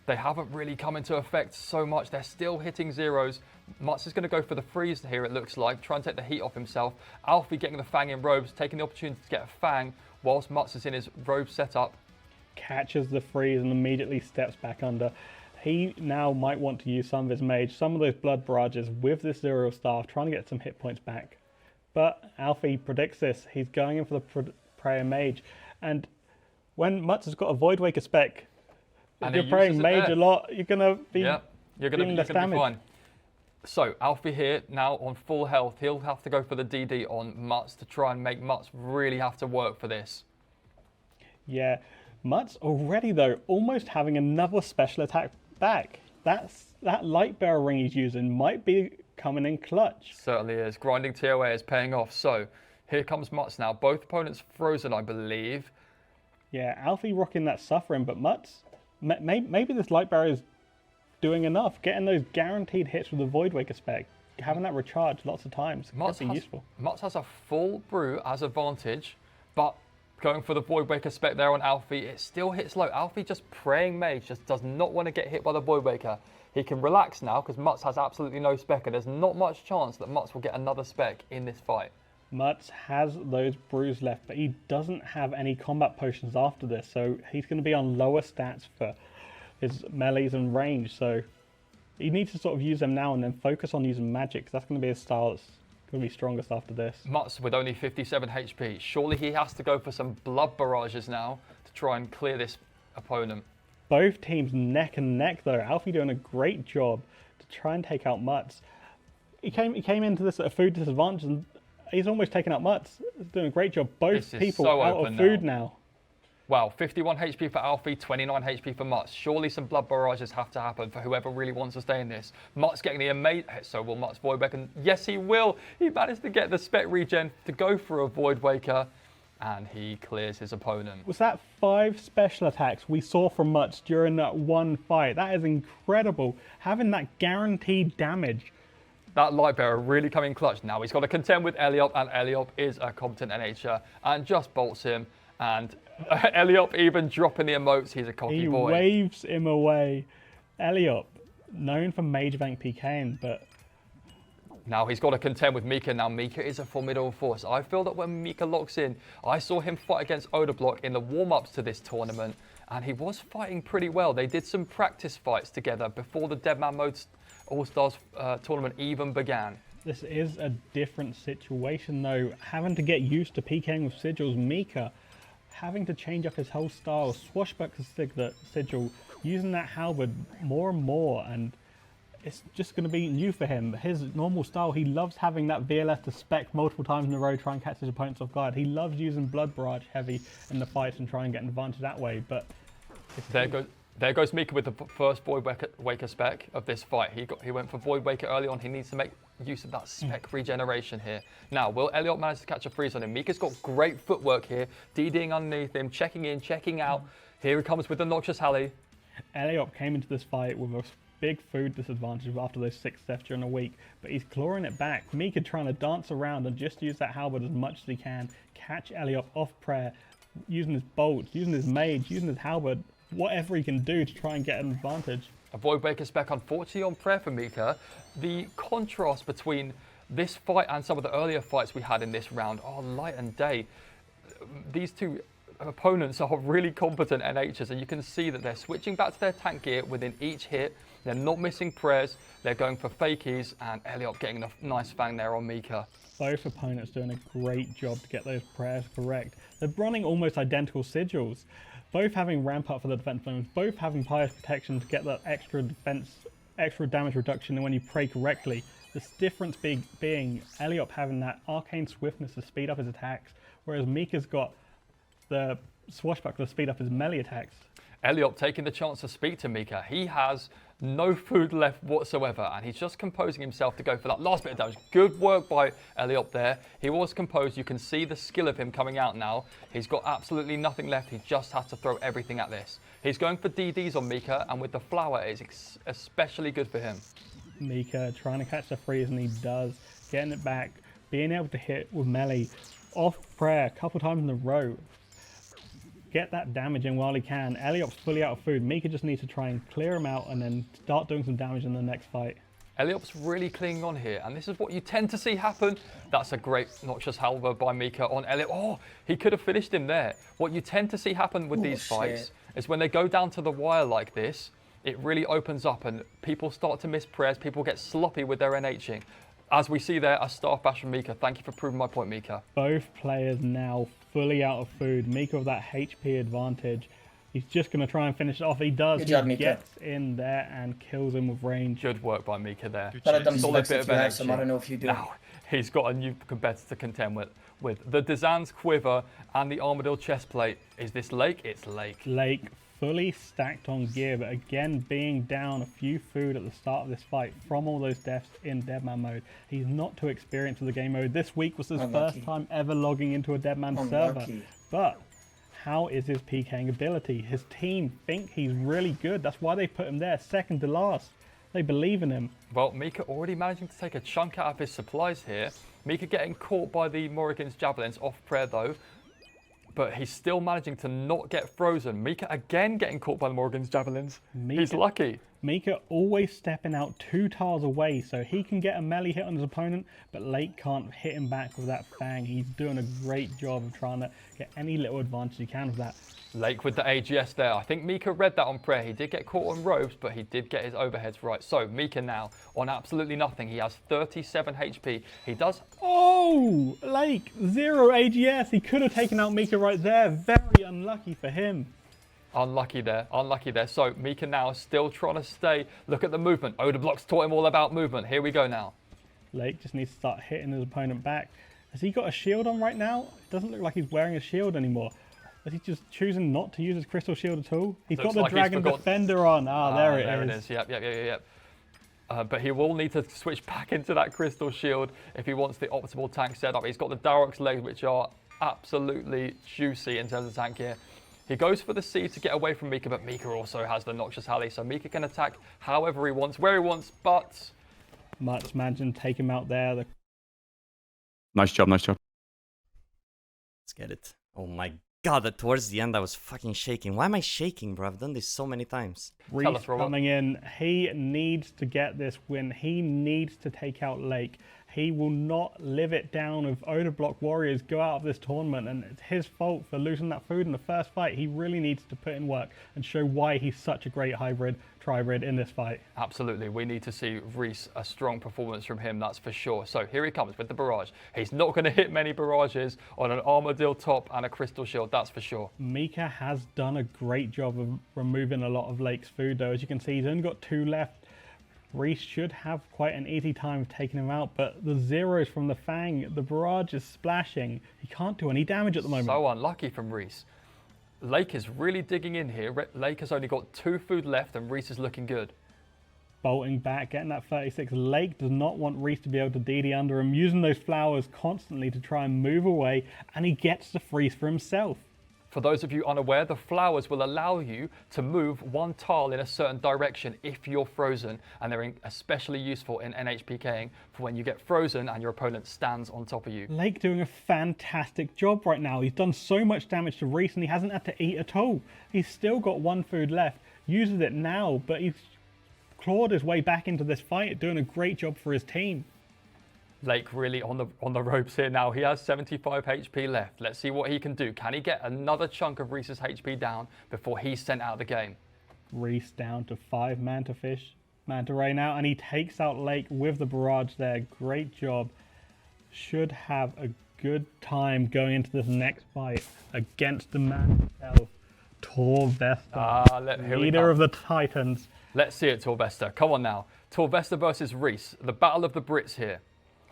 They haven't really come into effect so much. They're still hitting zeros. Mutts is going to go for the freeze here, it looks like, try and take the heat off himself. Alfie getting the Fang in robes, taking the opportunity to get a Fang whilst Mutts is in his robe setup. Catches the freeze and immediately steps back under. He now might want to use some of his mage, some of those blood barrages with this zero staff, trying to get some hit points back. But Alfie predicts this. He's going in for the prayer mage. And when Mutts has got a Void Waker spec, if you're praying mage a lot, you're going to be doing less damage. Fine. So Alfie here now on full health. He'll have to go for the DD on Mutts to try and make Mutts really have to work for this. Yeah, Mutts already though almost having another special attack back. That light bearer ring he's using might be coming in clutch. Certainly is. Grinding TOA is paying off. So here comes Mutts now. Both opponents frozen, I believe. Yeah, Alfie rocking that suffering, but Mutts, maybe this light bearer is doing enough, getting those guaranteed hits with the Void Waker spec, having that recharge lots of times. Mutts could be useful. Mutts has a full brew as advantage, but going for the Void Waker spec there on Alfie, it still hits low. Alfie just praying mage, just does not want to get hit by the Void Waker. He can relax now because Mutts has absolutely no spec, and there's not much chance that Mutts will get another spec in this fight. Mutts has those brews left, but he doesn't have any combat potions after this, so he's going to be on lower stats for his melees and range, so he needs to sort of use them now and then focus on using magic, because that's going to be his style that's going to be strongest after this. Mutts with only 57 HP. Surely he has to go for some blood barrages now to try and clear this opponent. Both teams neck and neck though. Alfie doing a great job to try and take out Mutts. He came into this at a food disadvantage and he's almost taken out Mutts. He's doing a great job. Both people so out of food now. Wow, 51 HP for Alfie, 29 HP for Mutts. Surely some blood barrages have to happen for whoever really wants to stay in this. Mutts getting the amazing... So will Mutts Void Waker? And yes, he will. He managed to get the spec regen to go for a Void Waker. And he clears his opponent. Was that 5 special attacks we saw from Mutts during that one fight? That is incredible. Having that guaranteed damage. That light bearer really coming clutch. Now he's got to contend with Eliop, and Eliop is a competent NH'er and just bolts him. And Eliop even dropping the emotes. He's a cocky boy. He waves him away. Eliop, known for Mage Bank PKing, but... Now he's got to contend with Mika. Now Mika is a formidable force. I feel that when Mika locks in, I saw him fight against Odablock in the warm-ups to this tournament, and he was fighting pretty well. They did some practice fights together before the Deadman All Stars tournament even began. This is a different situation though. Having to get used to PKing with sigils, Mika having to change up his whole style, swashbuckler sigil, using that halberd more and more, and it's just going to be new for him. His normal style, he loves having that VLS to spec multiple times in a row, try and catch his opponents off guard. He loves using blood barrage heavy in the fights and try and get an advantage that way, but... There goes Mika with the first Void Waker spec of this fight. He went for Void Waker early on. He needs to make use of that spec regeneration here. Now, will Eliop manage to catch a freeze on him? Mika's got great footwork here, DDing underneath him, checking in, checking out. Here he comes with the Noxious Halley. Eliop came into this fight with a big food disadvantage after those 6 deaths during a week, but he's clawing it back. Mika trying to dance around and just use that halberd as much as he can, catch Eliop off prayer, using his bolts, using his mage, using his halberd, whatever he can do to try and get an advantage. A Void Waker spec, unfortunately, on prayer for Mika. The contrast between this fight and some of the earlier fights we had in this round are light and day. These two opponents are really competent NHs, and you can see that they're switching back to their tank gear within each hit. They're not missing prayers. They're going for fakies, and Eliop getting a nice fang there on Mika. Both opponents doing a great job to get those prayers correct. They're running almost identical sigils. Both having ramp up for the defense bones, both having pious protection to get that extra defense, extra damage reduction when you pray correctly. This difference being Eliop having that arcane swiftness to speed up his attacks, whereas Mika's got the swashbuckler to speed up his melee attacks. Eliop taking the chance to speak to Mika. He has no food left whatsoever, and he's just composing himself to go for that last bit of damage. Good work by Eliop there. He was composed. You can see the skill of him coming out now. He's got absolutely nothing left. He just has to throw everything at this. He's going for DDs on Mika, and with the flower, it's especially good for him. Mika trying to catch the freeze, and he does. Getting it back, being able to hit with melee off prayer a couple times in a row. Get that damage in while he can. Eliop's fully out of food. Mika just needs to try and clear him out and then start doing some damage in the next fight. Eliop's really clinging on here, and this is what you tend to see happen. That's a great noxious halber by Mika on Eliop. Oh, he could have finished him there. What you tend to see happen with these fights is when they go down to the wire like this, it really opens up and people start to miss prayers. People get sloppy with their NHing. As we see there, a staff bash from Mika. Thank you for proving my point, Mika. Both players now fully out of food. Mika with that HP advantage. He's just going to try and finish it off. He does. Good job, he Mika. Gets in there and kills him with range. Good work by Mika there. But I'm Solid bit of you have some, I NHing. don't know if you do. Now, he's got a new competitor to contend with. The Dazan's Quiver and the Armadillo chestplate. Is this Lake? It's Lake. Lake fully stacked on gear, but again being down a few food at the start of this fight from all those deaths in Deadman mode. He's not too experienced with the game mode. This week was his first time ever logging into a Deadman server. But how is his PKing ability? His team think he's really good. That's why they put him there, second to last. They believe in him. Well, Mika already managing to take a chunk out of his supplies here. Mika getting caught by the Morrigan's javelins off prayer though. But he's still managing to not get frozen. Mika again getting caught by the Morrigan's javelins. He's lucky. Mika always stepping out 2 tiles away so he can get a melee hit on his opponent, but Lake can't hit him back with that fang. He's doing a great job of trying to get any little advantage he can with that. Lake with the AGS there. I think Mika read that on prayer. He did get caught on ropes, but he did get his overheads right. So Mika now on absolutely nothing. He has 37 HP. He does... Oh! Lake, 0 AGS. He could have taken out Mika right there. Very unlucky for him. Unlucky there, unlucky there. So Mika now still trying to stay. Look at the movement. Odablock's taught him all about movement. Here we go now. Lake just needs to start hitting his opponent back. Has he got a shield on right now? It doesn't look like he's wearing a shield anymore. Is he just choosing not to use his crystal shield at all? He's got the Dragon Defender on. There it is. Yep. But he will need to switch back into that crystal shield if he wants the optimal tank setup. He's got the Darok's legs, which are absolutely juicy in terms of tank here. He goes for the C to get away from Mika, but Mika also has the Noxious Halley, so Mika can attack however he wants, where he wants, but... Much imagine take him out there. Nice job, nice job. Let's get it. Oh my god, towards the end I was fucking shaking. Why am I shaking, bro? I've done this so many times. Reese coming in. He needs to get this win. He needs to take out Lake. He will not live it down if Odablock Warriors go out of this tournament, and it's his fault for losing that food in the first fight. He really needs to put in work and show why he's such a great hybrid, tribrid in this fight. Absolutely, we need to see Reese, a strong performance from him, that's for sure. So here he comes with the barrage. He's not going to hit many barrages on an Armadillo top and a Crystal Shield, that's for sure. Mika has done a great job of removing a lot of Lake's food though. As you can see, he's only got 2 left. Reese should have quite an easy time of taking him out, but the zeros from the Fang, the barrage is splashing. He can't do any damage at the moment. So unlucky from Reese. Lake is really digging in here. Lake has only got 2 food left and Reese is looking good. Bolting back, getting that 36. Lake does not want Reese to be able to DD under him, using those flowers constantly to try and move away, and he gets the freeze for himself. For those of you unaware, the flowers will allow you to move 1 tile in a certain direction if you're frozen, and they're especially useful in NHPKing for when you get frozen and your opponent stands on top of you. Lake doing a fantastic job right now. He's done so much damage to Reese and he hasn't had to eat at all. He's still got 1 food left, uses it now, but he's clawed his way back into this fight, doing a great job for his team. Lake really on the ropes here now. He has 75 HP left. Let's see what he can do. Can he get another chunk of Reese's HP down before he's sent out of the game? Reese down to 5 Manta Ray now, and he takes out Lake with the barrage there. Great job. Should have a good time going into this next fight against the man himself, Torvesta, leader of the Titans. Let's see it, Torvesta. Come on now. Torvesta versus Reese. The battle of the Brits here.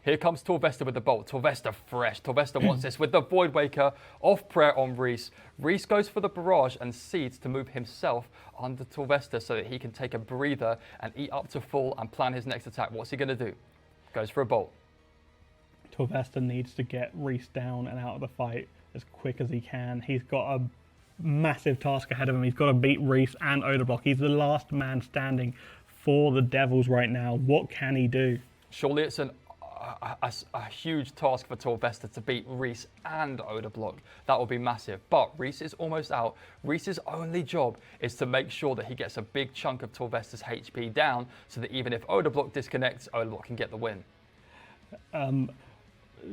Here comes Torvesta with the bolt. Torvesta fresh. Torvesta wants this with the Void Waker off prayer on Reese. Reese goes for the barrage and seeds to move himself under Torvesta so that he can take a breather and eat up to full and plan his next attack. What's he going to do? Goes for a bolt. Torvesta needs to get Reese down and out of the fight as quick as he can. He's got a massive task ahead of him. He's got to beat Reese and Odablock. He's the last man standing for the Devils right now. What can he do? Surely it's a huge task for Torvesta to beat Reese and Odablock. That will be massive. But Reese is almost out. Reese's only job is to make sure that he gets a big chunk of Torvesta's HP down so that even if Odablock disconnects, Odablock can get the win.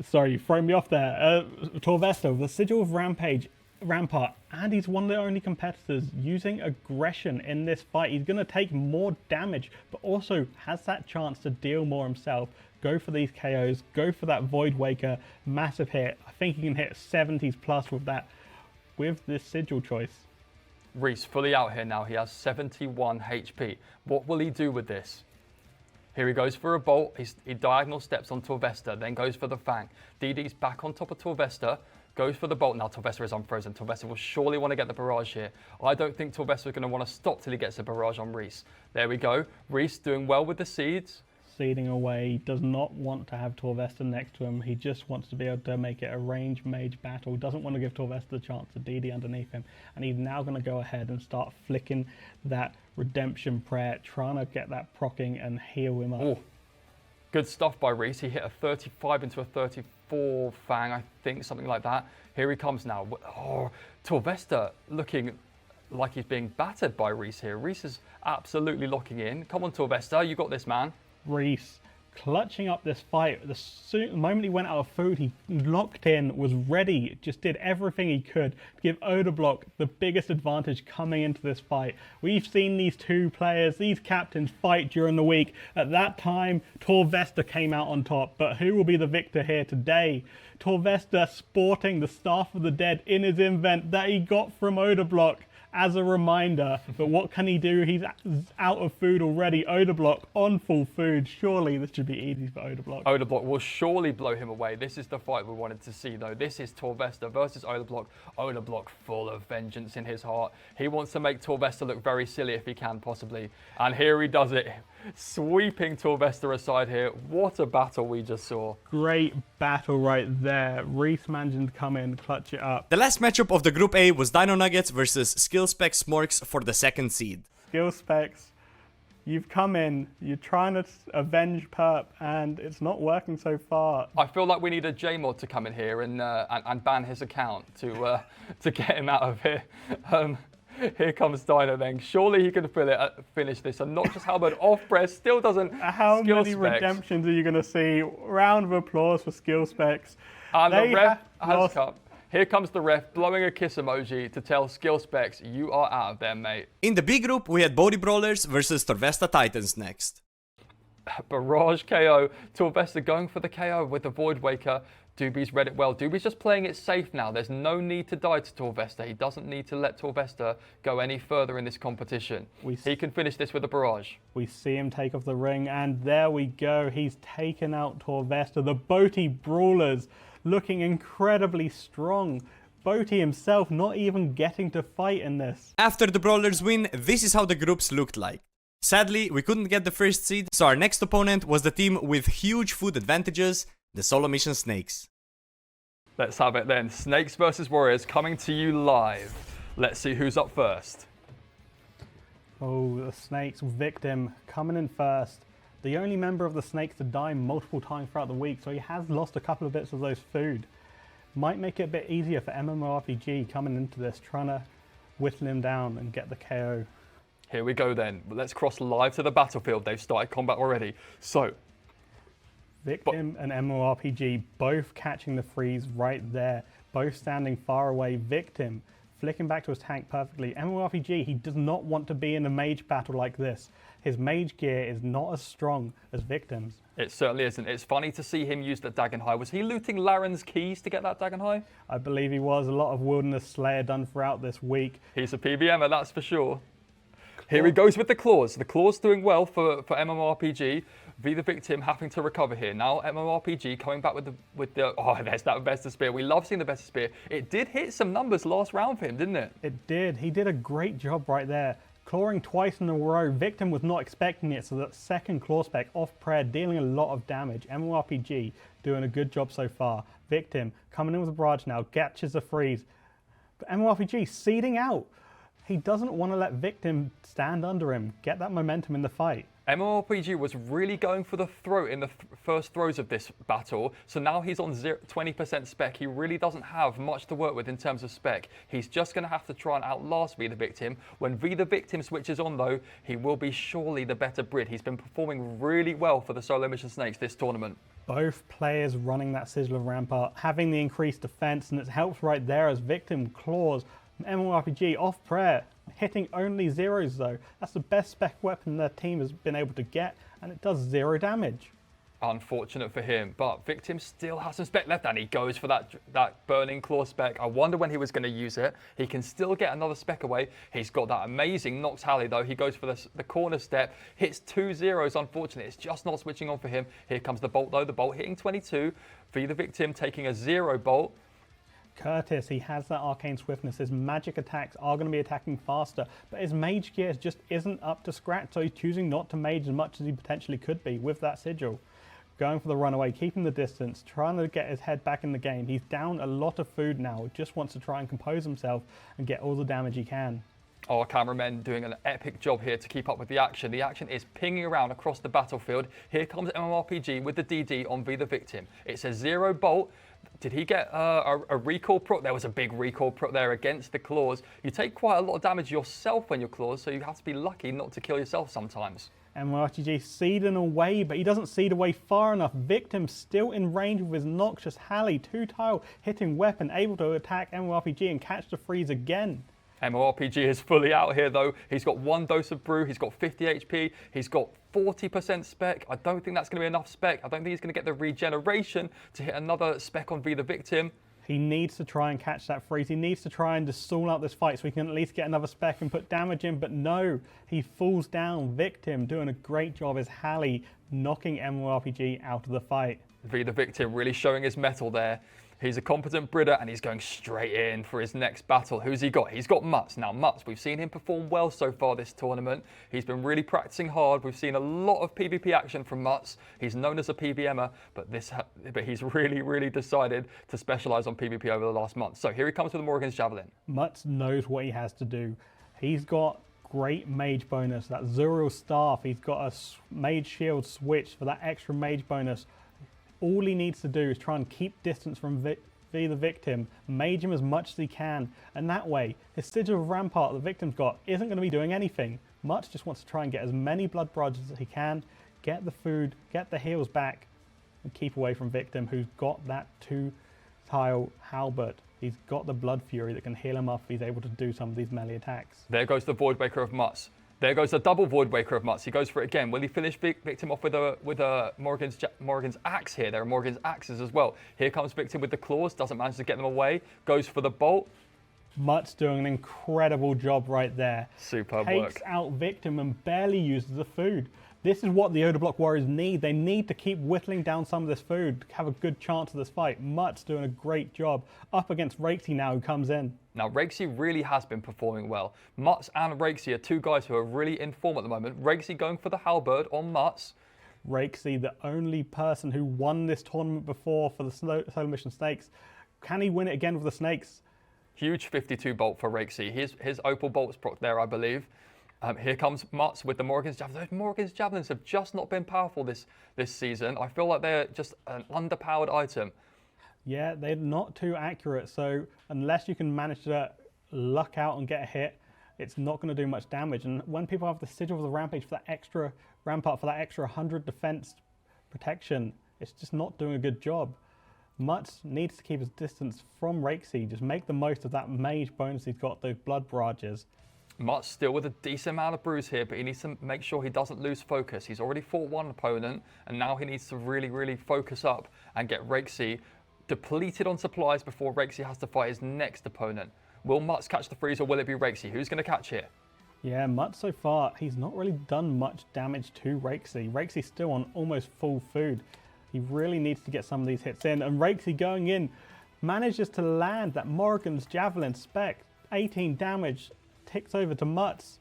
Sorry, you throw me off there. Torvesta, the Sigil of Rampart, and he's one of the only competitors using aggression in this fight. He's going to take more damage, but also has that chance to deal more himself. Go for these KOs, go for that Void Waker, massive hit. I think he can hit 70s plus with that, with this Sigil choice. Reese fully out here now. He has 71 HP. What will he do with this? Here he goes for a bolt. He diagonal steps on Torvesta, then goes for the Fang. DD's back on top of Torvesta, goes for the bolt. Now Torvesta is unfrozen. Torvesta will surely want to get the barrage here. I don't think Torvesta is going to want to stop till he gets a barrage on Reese. There we go. Reese doing well with the seeds. Seeding away. He does not want to have Torvesta next to him. He just wants to be able to make it a range mage battle. Doesn't want to give Torvesta the chance to DD underneath him. And he's now going to go ahead and start flicking that redemption prayer, trying to get that proccing and heal him up. Ooh. Good stuff by Reese. He hit a 35 into a 34 Fang, I think, something like that. Here he comes now. Oh, Torvesta looking like he's being battered by Reese here. Reese is absolutely locking in. Come on, Torvesta, you got this, man. Reese clutching up this fight. The moment he went out of food, he locked in, was ready, just did everything he could to give Odablock the biggest advantage coming into this fight. We've seen these two players, these captains, fight during the week. At that time, Torvesta came out on top, but who will be the victor here today? Torvesta sporting the Staff of the Dead in his invent that he got from Odablock as a reminder. But what can he do? He's out of food already. Odablock on full food. Surely this should be easy for Odablock. Odablock will surely blow him away. This is the fight we wanted to see, though. This is Torvesta versus Odablock. Odablock full of vengeance in his heart. He wants to make Torvesta look very silly if he can, possibly. And here he does it. Sweeping Torvesta aside here. What a battle we just saw. Great battle right there. Reese managing to come in, clutch it up. The last matchup of the Group A was Dino Nuggets versus Skillspec Smorks for the second seed. Skillspecs, you've come in, you're trying to avenge Perp, and it's not working so far. I feel like we need a J-Mod to come in here and ban his account to get him out of here. Here comes Dino then. Surely he can finish this. And not just Halberd off press, still doesn't. How skill many specs. redemptions are you going to see? Round of applause for Skillspecs. And the ref has come. Here comes the ref blowing a kiss emoji to tell Skillspecs you are out of there, mate. In the B group, we had Bodhi Brawlers versus Torvesta Titans next. Barrage KO. Torvesta going for the KO with the Void Waker. Doobie's read it well. Doobie's just playing it safe now. There's no need to die to Torvesta. He doesn't need to let Torvesta go any further in this competition. He can finish this with a barrage. We see him take off the ring, and there we go. He's taken out Torvesta. The Bodhi Brawlers looking incredibly strong. Bodhi himself not even getting to fight in this. After the Brawlers win, this is how the groups looked like. Sadly, we couldn't get the first seed, so our next opponent was the team with huge food advantages, the Solo Mission Snakes. Let's have it then. Snakes versus Warriors coming to you live. Let's see who's up first. Oh, the Snakes Victim coming in first. The only member of the Snakes to die multiple times throughout the week, so he has lost a couple of bits of those food. Might make it a bit easier for MMORPG coming into this, trying to whittle him down and get the KO. Here we go then. Let's cross live to the battlefield. They've started combat already. So, Victim and MMORPG both catching the freeze right there, both standing far away. Victim flicking back to his tank perfectly. MMORPG, he does not want to be in a mage battle like this. His mage gear is not as strong as Victim's. It certainly isn't. It's funny to see him use the Dagon High. Was he looting Laren's keys to get that Dagon High? I believe he was. A lot of Wilderness Slayer done throughout this week. He's a PBMer, that's for sure. Here he goes with the claws. The claws doing well for MMORPG. V the victim having to recover here. Now MMORPG coming back with the oh, there's that Vesta Spear. We love seeing the Vesta Spear. It did hit some numbers last round for him, didn't it? It did. He did a great job right there. Clawing twice in a row. Victim was not expecting it, so that second claw spec off prayer dealing a lot of damage. MMORPG doing a good job so far. Victim coming in with a barrage now, catches the freeze. But MMORPG seeding out. He doesn't want to let Victim stand under him, get that momentum in the fight. MMORPG was really going for the throat in the first throws of this battle, so now he's on 20% spec. He really doesn't have much to work with in terms of spec. He's just going to have to try and outlast V the Victim. When V the Victim switches on though, he will be surely the better Brid. He's been performing really well for the solo mission snakes this tournament. Both players running that Sigil of Rampart, having the increased defense, and it helps right there as Victim claws MMORPG off prayer, hitting only zeros though. That's the best spec weapon their team has been able to get, and it does 0 damage. Unfortunate for him, but Victim still has some spec left, and he goes for that Burning Claw spec. I wonder when he was going to use it. He can still get another spec away. He's got that amazing Nox Halley though. He goes for the corner step, hits 2 zeros. Unfortunately, it's just not switching on for him. Here comes the bolt though. The bolt hitting 22. V the Victim taking a 0 bolt. Curtis, he has that arcane swiftness. His magic attacks are going to be attacking faster, but his mage gear just isn't up to scratch, so he's choosing not to mage as much as he potentially could be with that sigil. Going for the runaway, keeping the distance, trying to get his head back in the game. He's down a lot of food now, just wants to try and compose himself and get all the damage he can. Our cameramen doing an epic job here to keep up with the action. The action is pinging around across the battlefield. Here comes MMORPG with the DD on V the Victim. It's a 0 bolt. Did he get a recall proc? There was a big recall proc there against the claws. You take quite a lot of damage yourself when you're claws, so you have to be lucky not to kill yourself sometimes. MMORPG seeding away, but he doesn't seed away far enough. Victim still in range with his Noxious Halley, 2-tile hitting weapon, able to attack MMORPG and catch the freeze again. MMORPG is fully out here though. He's got 1 dose of brew, he's got 50 HP, he's got 40% spec. I don't think that's going to be enough spec. I don't think he's going to get the regeneration to hit another spec on V the Victim. He needs to try and catch that freeze. He needs to try and just stall out this fight so he can at least get another spec and put damage in, but no, he falls down. Victim doing a great job as Halley knocking MMORPG out of the fight. V the Victim really showing his mettle there. He's a competent Bridder and he's going straight in for his next battle. Who's he got? He's got Mutz. Now Mutz, we've seen him perform well so far this tournament. He's been really practicing hard. We've seen a lot of PvP action from Mutz. He's known as a PVMer, but he's really decided to specialize on PvP over the last month. So here he comes with the Morrigan's Javelin. Mutz knows what he has to do. He's got great mage bonus, that Zuriel staff. He's got a mage shield switch for that extra mage bonus. All he needs to do is try and keep distance from V the Victim, mage him as much as he can, and that way his Sigil of Rampart the Victim's got isn't going to be doing anything. Mutz just wants to try and get as many blood barrages as he can, get the food, get the heals back, and keep away from Victim, who's got that 2-tile halberd. He's got the Blood Fury that can heal him up if he's able to do some of these melee attacks. There goes the Voidbreaker of Mutz. There goes the double Voidbreaker of Mutz. He goes for it again. Will he finish Victim off with a Morrigan's Axe here? There are Morrigan's Axes as well. Here comes Victim with the claws. Doesn't manage to get them away. Goes for the bolt. Mutz doing an incredible job right there. Superb work. Takes out Victim and barely uses the food. This is what the Odablock Warriors need. They need to keep whittling down some of this food to have a good chance of this fight. Mutz doing a great job up against Rakesy now, who comes in. Now, Rakesy really has been performing well. Mutz and Rakesy are 2 guys who are really in form at the moment. Rakesy going for the halberd on Mutz. Rakesy, the only person who won this tournament before for the solo mission snakes. Can he win it again with the snakes? Huge 52 bolt for Rakesy. His Opal bolt's proc there, I believe. Here comes Mutz with the Morrigan's Javelin. Those Morrigan's Javelins have just not been powerful this season. I feel like they're just an underpowered item. Yeah, they're not too accurate, so unless you can manage to luck out and get a hit, it's not going to do much damage. And when people have the Sigil of the Rampage for that extra Rampart, for that extra 100 defense protection, it's just not doing a good job. Mutz needs to keep his distance from Rakesy, just make the most of that mage bonus he's got, those blood barrages. Mutz still with a decent amount of brews here, but he needs to make sure he doesn't lose focus. He's already fought one opponent, and now he needs to really focus up and get Rakesy depleted on supplies before Rakesy has to fight his next opponent. Will Mutz catch the freeze or will it be Rakesy? Who's going to catch here? Yeah, Mutt so far, he's not really done much damage to Rakesy. Rakesy's still on almost full food. He really needs to get some of these hits in. And Rakesy going in, manages to land that Morrigan's Javelin spec. 18 damage, ticks over to Mutt's,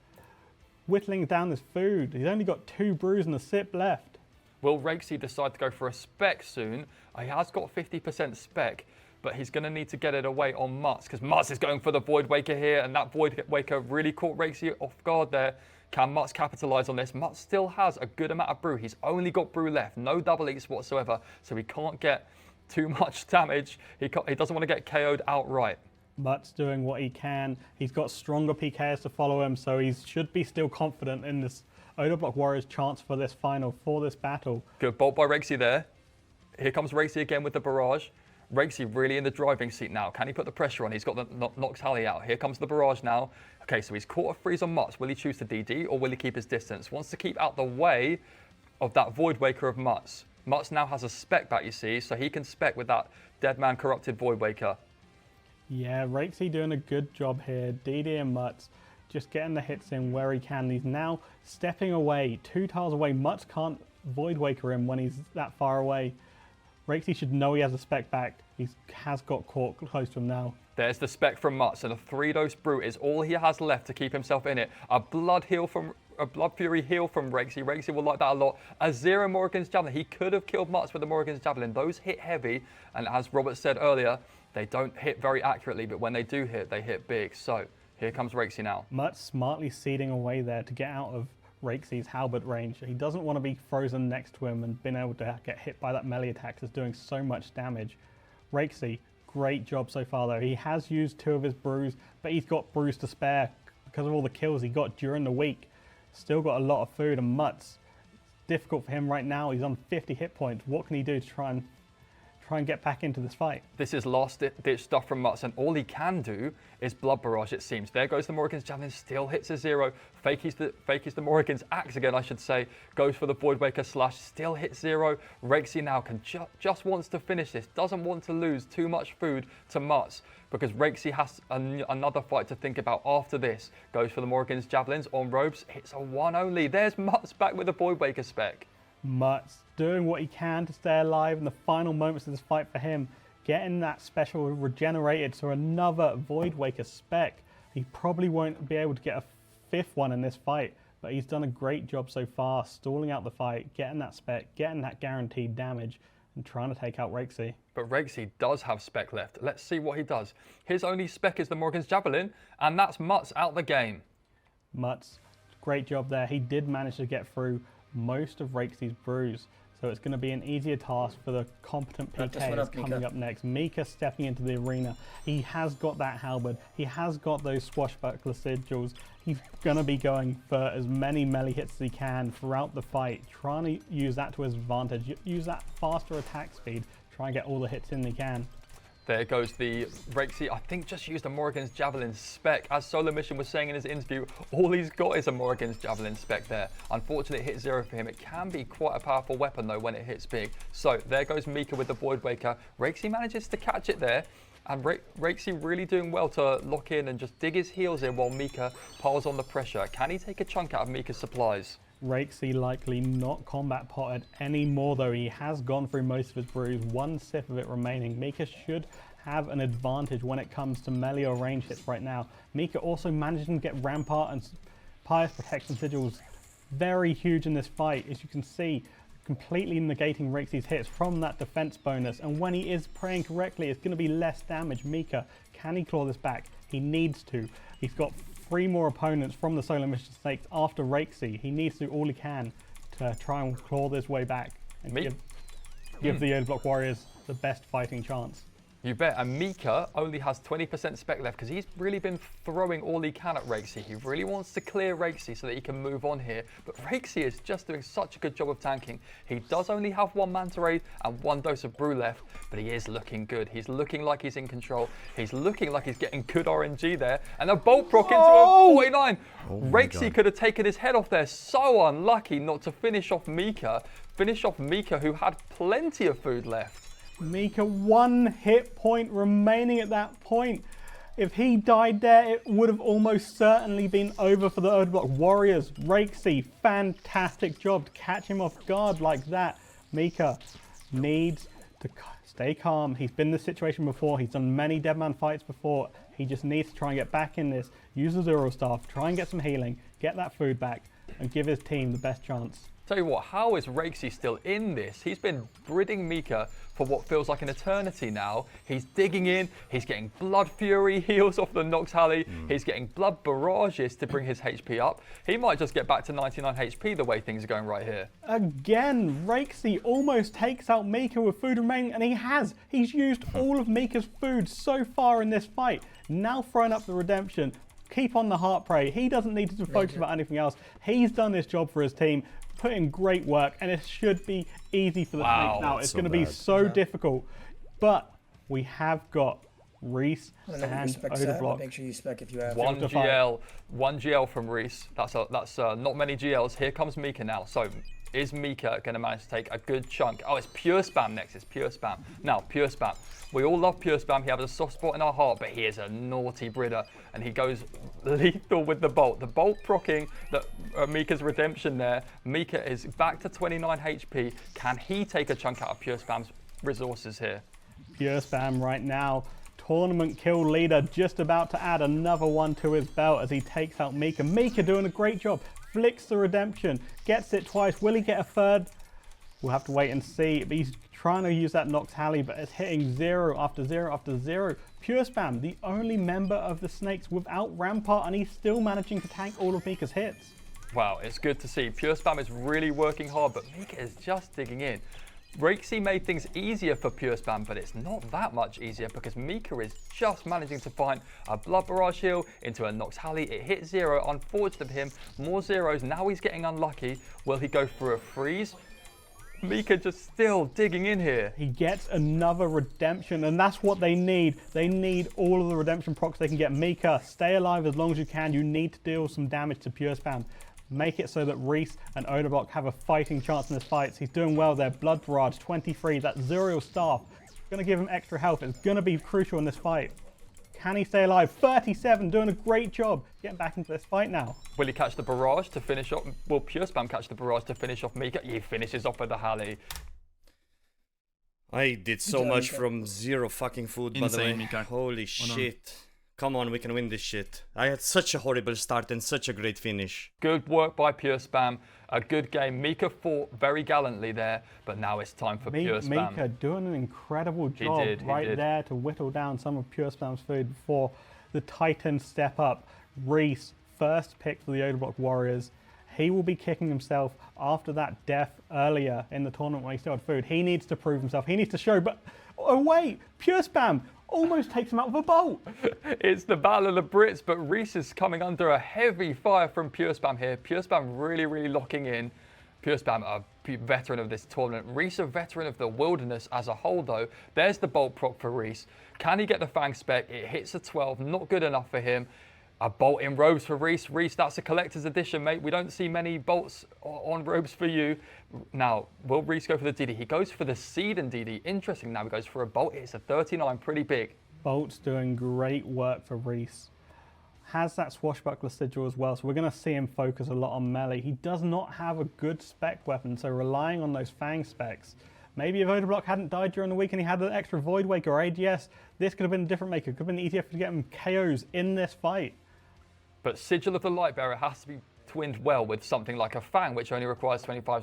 whittling down his food. He's only got 2 brews and a sip left. Will Rakesy decide to go for a spec soon? He has got 50% spec, but he's going to need to get it away on Mutz, because Mutz is going for the Void Waker here, and that Void Waker really caught Rakesy off guard there. Can Mutz capitalize on this? Mutz still has a good amount of brew. He's only got brew left, no double eats whatsoever, so he can't get too much damage. He doesn't want to get KO'd outright. Mutt's doing what he can. He's got stronger PKs to follow him, so he should be still confident in this Odablock Warriors chance for this final, for this battle. Good bolt by Rakesy there. Here comes Rakesy again with the barrage. Rakesy really in the driving seat now. Can he put the pressure on? He's got the Nox Halley out. Here comes the barrage now. Okay, so he's caught a freeze on Mutz. Will he choose to DD or will he keep his distance? Wants to keep out the way of that Void Waker of Mutz. Mutz now has a spec back, you see, so he can spec with that Deadman corrupted Void Waker. Yeah, Rakesy doing a good job here. DD and Mutz just getting the hits in where he can. He's now stepping away, 2 tiles away. Mutz can't Void Waker him when he's that far away. Rakesy should know he has a spec back. He has got caught close to him now. There's the spec from Mutz, and a 3-dose brew is all he has left to keep himself in it. A Blood Fury heal from Rakesy. Rakesy will like that a lot. A 0 Morrigan's Javelin. He could have killed Mutz with the Morrigan's Javelin. Those hit heavy, and as Robert said earlier, they don't hit very accurately, but when they do hit, they hit big. So here comes Rakesy now. Mutz smartly seeding away there to get out of Rakesy's halberd range. He doesn't want to be frozen next to him and been able to get hit by that melee attack that's doing so much damage. Rakesy, great job so far though. He has used 2 of his brews, but he's got brews to spare because of all the kills he got during the week. Still got a lot of food, and Mutz, difficult for him right now. He's on 50 hit points. What can he do to try and get back into this fight? This is last ditch stuff from Mutz, and all he can do is Blood Barrage, it seems. There goes the Morrigan's Javelin, still hits a 0. Fakies the Morrigan's Axe again, I should say. Goes for the Void Waker slash, still hits 0. Rakesy now just wants to finish this, doesn't want to lose too much food to Mutz, because Rakesy has another fight to think about after this. Goes for the Morrigan's Javelins on Robes, hits a 1 only. There's Mutz back with the Void Waker spec. Mutz doing what he can to stay alive in the final moments of this fight for him. Getting that special regenerated, so another Void Waker spec. He probably won't be able to get a 5th one in this fight, but he's done a great job so far, stalling out the fight, getting that spec, getting that guaranteed damage, and trying to take out Rakesy. But Rakesy does have spec left. Let's see what he does. His only spec is the Morrigan's Javelin, and that's Mutz out the game. Mutz, great job there. He did manage to get through most of Rakesy's brews, so it's going to be an easier task for the competent PKs coming up next. Mika stepping into the arena. He has got that halberd. He has got those swashbuckler sigils. He's going to be going for as many melee hits as he can throughout the fight, trying to use that to his advantage, use that faster attack speed, try and get all the hits in he can. There goes the Rakesy. I think just used a Morrigan's Javelin spec. As Solo Mission was saying in his interview, all he's got is a Morrigan's Javelin spec there. Unfortunately, it hit 0 for him. It can be quite a powerful weapon though when it hits big. So there goes Mika with the Void Waker. Rakesy manages to catch it there. And Rakesy really doing well to lock in and just dig his heels in while Mika piles on the pressure. Can he take a chunk out of Mika's supplies? Rakesy likely not combat potted anymore though. He has gone through most of his brews, 1 sip of it remaining. Mika should have an advantage when it comes to melee or range hits right now. Mika also managing to get Rampart and Pious Protection Sigils very huge in this fight, as you can see, completely negating Rakesy's hits from that defense bonus, and when he is praying correctly it's going to be less damage. Mika, can he claw this back? He needs to. He's got 3 more opponents from the Solo Mission Snakes after Rakesy. He needs to do all he can to try and claw this way back and give the Odablock Warriors the best fighting chance. You bet. And Mika only has 20% spec left because he's really been throwing all he can at Rakesy. He really wants to clear Rakesy so that he can move on here. But Rakesy is just doing such a good job of tanking. He does only have 1 Manta Raid and 1 dose of brew left, but he is looking good. He's looking like he's in control. He's looking like he's getting good RNG there. And a bolt proc into a 49. Rakesy could have taken his head off there. So unlucky not to finish off Mika. Finish off Mika, who had plenty of food left. Mika, 1 hit point remaining at that point. If he died there, it would have almost certainly been over for the Odablock Warriors. Rakesy, fantastic job to catch him off guard like that. Mika needs to stay calm. He's been in this situation before. He's done many Deadman fights before. He just needs to try and get back in this. Use the Zero Staff, try and get some healing, get that food back, and give his team the best chance. Tell you what, how is Rakesy still in this? He's been ridding Mika for what feels like an eternity now. He's digging in, he's getting Blood Fury heals off the Nox Halley, he's getting Blood Barrages to bring his HP up. He might just get back to 99 HP the way things are going right here. Again, Rakesy almost takes out Mika with food remaining, and he has. He's used all of Mika's food so far in this fight. Now throwing up the redemption. Keep on the Heart Prey. He doesn't need to focus about anything else. He's done his job for his team. Put in great work, and it should be easy for the Snakes now. It's going to be so difficult, but we have got Reese and Odablock. Make sure you spec if you have. One GL from Reese. That's not many GLs. Here comes Mika now. So is Mika going to manage to take a good chunk? Oh, it's Pure Spam next. It's Pure Spam. Now, Pure Spam. We all love Pure Spam. He has a soft spot in our heart, but he is a naughty Bridder, and he goes lethal with the Bolt. The Bolt proccing Mika's redemption there. Mika is back to 29 HP. Can he take a chunk out of Pure Spam's resources here? Pure Spam right now. Tournament kill leader, just about to add another one to his belt as he takes out Mika. Mika doing a great job. Flicks the redemption, gets it twice. Will he get a third? We'll have to wait and see. But he's trying to use that Nox Halley, but it's hitting zero after zero after zero. Pure Spam, the only member of the Snakes without Rampart, and he's still managing to tank all of Mika's hits. Wow, it's good to see. Pure Spam is really working hard, but Mika is just digging in. Rakesy made things easier for Pure Spam, but it's not that much easier because Mika is just managing to find a Blood Barrage heal into a Nox Halley. It hit zero, unfortunate for him. More zeros, now he's getting unlucky. Will he go for a freeze? Mika just still digging in here. He gets another redemption, and that's what they need. They need all of the redemption procs they can get. Mika, stay alive as long as you can. You need to deal some damage to Pure Spam. Make it so that Reese and Odablock have a fighting chance in this fight. He's doing well there. Blood Barrage, 23. That Zuriel Staff. Going to give him extra health. It's going to be crucial in this fight. Can he stay alive? 37, doing a great job getting back into this fight now. Will he catch the barrage to finish off? Will Pure Spam catch the barrage to finish off Mika? He finishes off with the Halley. I did so much from zero fucking food, by the way. Mika. Holy shit. Come on, we can win this shit. I had such a horrible start and such a great finish. Good work by Pure Spam. A good game. Mika fought very gallantly there, but now it's time for Pure Spam. Mika doing an incredible job there to whittle down some of Pure Spam's food before the Titans step up. Reese, first pick for the Odablock Warriors. He will be kicking himself after that death earlier in the tournament when he still had food. He needs to prove himself. He needs to show, but oh wait, Pure Spam almost takes him out with a bolt. It's the battle of the Brits, but Reese is coming under a heavy fire from Pure Spam here. Pure Spam really locking in. Pure Spam, a veteran of this tournament. Reese, a veteran of the wilderness as a whole though. There's the bolt proc for Reese. Can he get the Fang spec? It hits a 12, not good enough for him. A bolt in robes for Reese. Reese, that's a collector's edition, mate. We don't see many bolts on robes for you. Now, will Reese go for the DD? He goes for the seed and DD. Interesting, now he goes for a bolt. It's a 39, pretty big. Bolt's doing great work for Reese. Has that swashbuckler sigil as well, so we're going to see him focus a lot on melee. He does not have a good spec weapon, so relying on those Fang specs. Maybe if Odablock hadn't died during the week and he had an extra Void Wake or AGS, this could have been a different maker. It could have been easier to get him KOs in this fight. But Sigil of the Lightbearer has to be twinned well with something like a Fang, which only requires 25%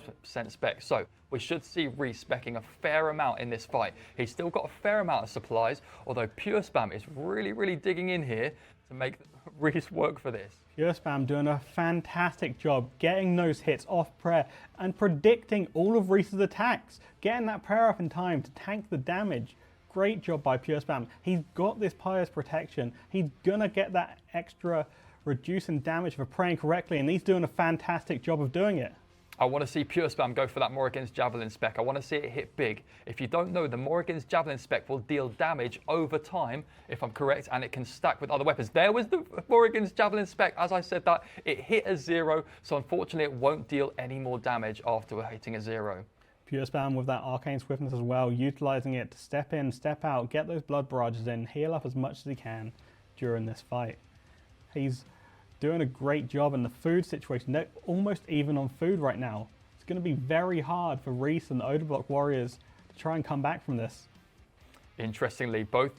spec. So we should see Reese specking a fair amount in this fight. He's still got a fair amount of supplies, although Pure Spam is really digging in here to make Reese work for this. Pure Spam doing a fantastic job getting those hits off prayer and predicting all of Reese's attacks. Getting that prayer up in time to tank the damage. Great job by Pure Spam. He's got this Pious Protection. He's gonna get that extra reducing damage for praying correctly, and he's doing a fantastic job of doing it. I want to see Pure Spam go for that Morrigan's Javelin spec. I want to see it hit big. If you don't know, the Morrigan's Javelin spec will deal damage over time, if I'm correct, and it can stack with other weapons. There was the Morrigan's Javelin spec. As I said that, it hit a 0, so unfortunately it won't deal any more damage after hitting a 0. Pure Spam with that Arcane Swiftness as well, utilizing it to step in, step out, get those Blood Barrages in, heal up as much as he can. during this fight. He's doing a great job in the food situation. They're almost even on food right now. It's going to be very hard for Reese and the Odablock Warriors to try and come back from this. Interestingly, both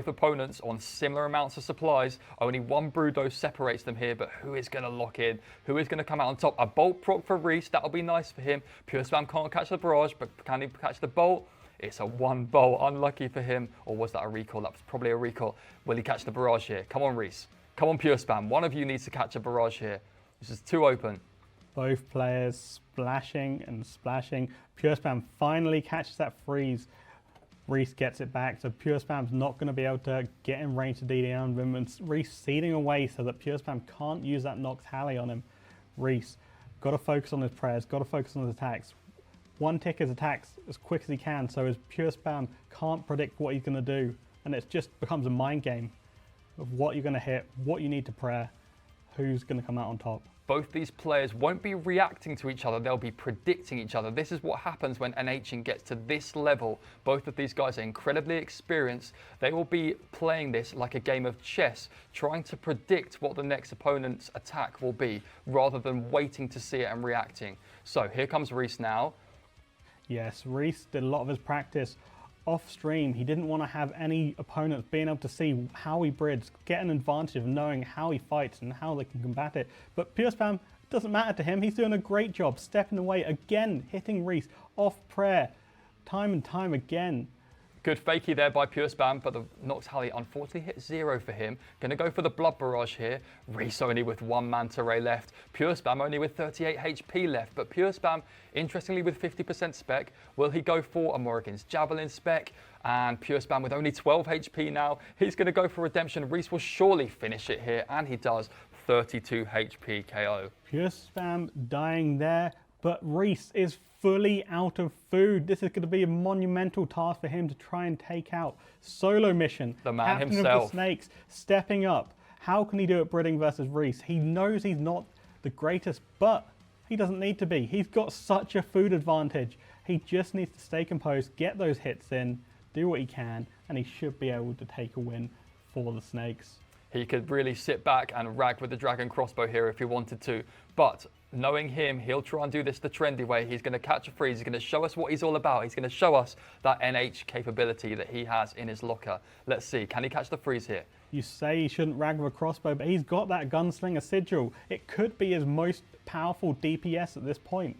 opponents on similar amounts of supplies. Only one brew dose separates them here, but who is going to lock in? Who is going to come out on top? A bolt proc for Reese, that'll be nice for him. Pure Spam can't catch the barrage, but can he catch the bolt? It's a one bolt, unlucky for him. Or was that a recall? That was probably a recall. Will he catch the barrage here? Come on, Reese. Come on, Pure Spam. One of you needs to catch a barrage here. This is too open. Both players splashing and splashing. Pure Spam finally catches that freeze. Reese gets it back, so Pure Spam's not going to be able to get in range to DD on him, and Reese seeding away so that Pure Spam can't use that Nox Halley on him. Reese, got to focus on his prayers, got to focus on his attacks. One tick his attacks as quick as he can, so his Pure Spam can't predict what he's going to do, and it just becomes a mind game of what you're going to hit, what you need to prayer, who's going to come out on top. Both these players won't be reacting to each other, they'll be predicting each other. This is what happens when NHing gets to this level. Both of these guys are incredibly experienced. They will be playing this like a game of chess, trying to predict what the next opponent's attack will be, rather than waiting to see it and reacting. So here comes Reese now. Yes, Reese did a lot of his practice off stream. He didn't want to have any opponents being able to see how he brids, get an advantage of knowing how he fights and how they can combat it. But Pure Spam, doesn't matter to him. He's doing a great job stepping away again, hitting Reese off prayer time and time again. Good fakie there by Pure Spam, but the Nox Halley unfortunately hit 0 for him. Gonna go for the Blood Barrage here. Reese only with 1 Manta Ray left. Pure Spam only with 38 HP left, but Pure Spam, interestingly, with 50% spec. Will he go for a Morrigan's Javelin spec? And Pure Spam with only 12 HP now. He's gonna go for Redemption. Reese will surely finish it here, and he does. 32 HP KO. Pure Spam dying there, but Reese is fully out of food. This is going to be a monumental task for him to try and take out. Solo mission. The man Captain himself. of the Snakes stepping up. How can he do it Bridding versus Reese? He knows he's not the greatest, but he doesn't need to be. He's got such a food advantage. He just needs to stay composed, get those hits in, do what he can, and he should be able to take a win for the Snakes. He could really sit back and rag with the Dragon Crossbow here if he wanted to. But knowing him, he'll try and do this the trendy way. He's going to catch a freeze. He's going to show us what he's all about. He's going to show us that NH capability that he has in his locker. Let's see. Can he catch the freeze here? You say he shouldn't rag with a crossbow, but he's got that Gunslinger Sigil. It could be his most powerful DPS at this point.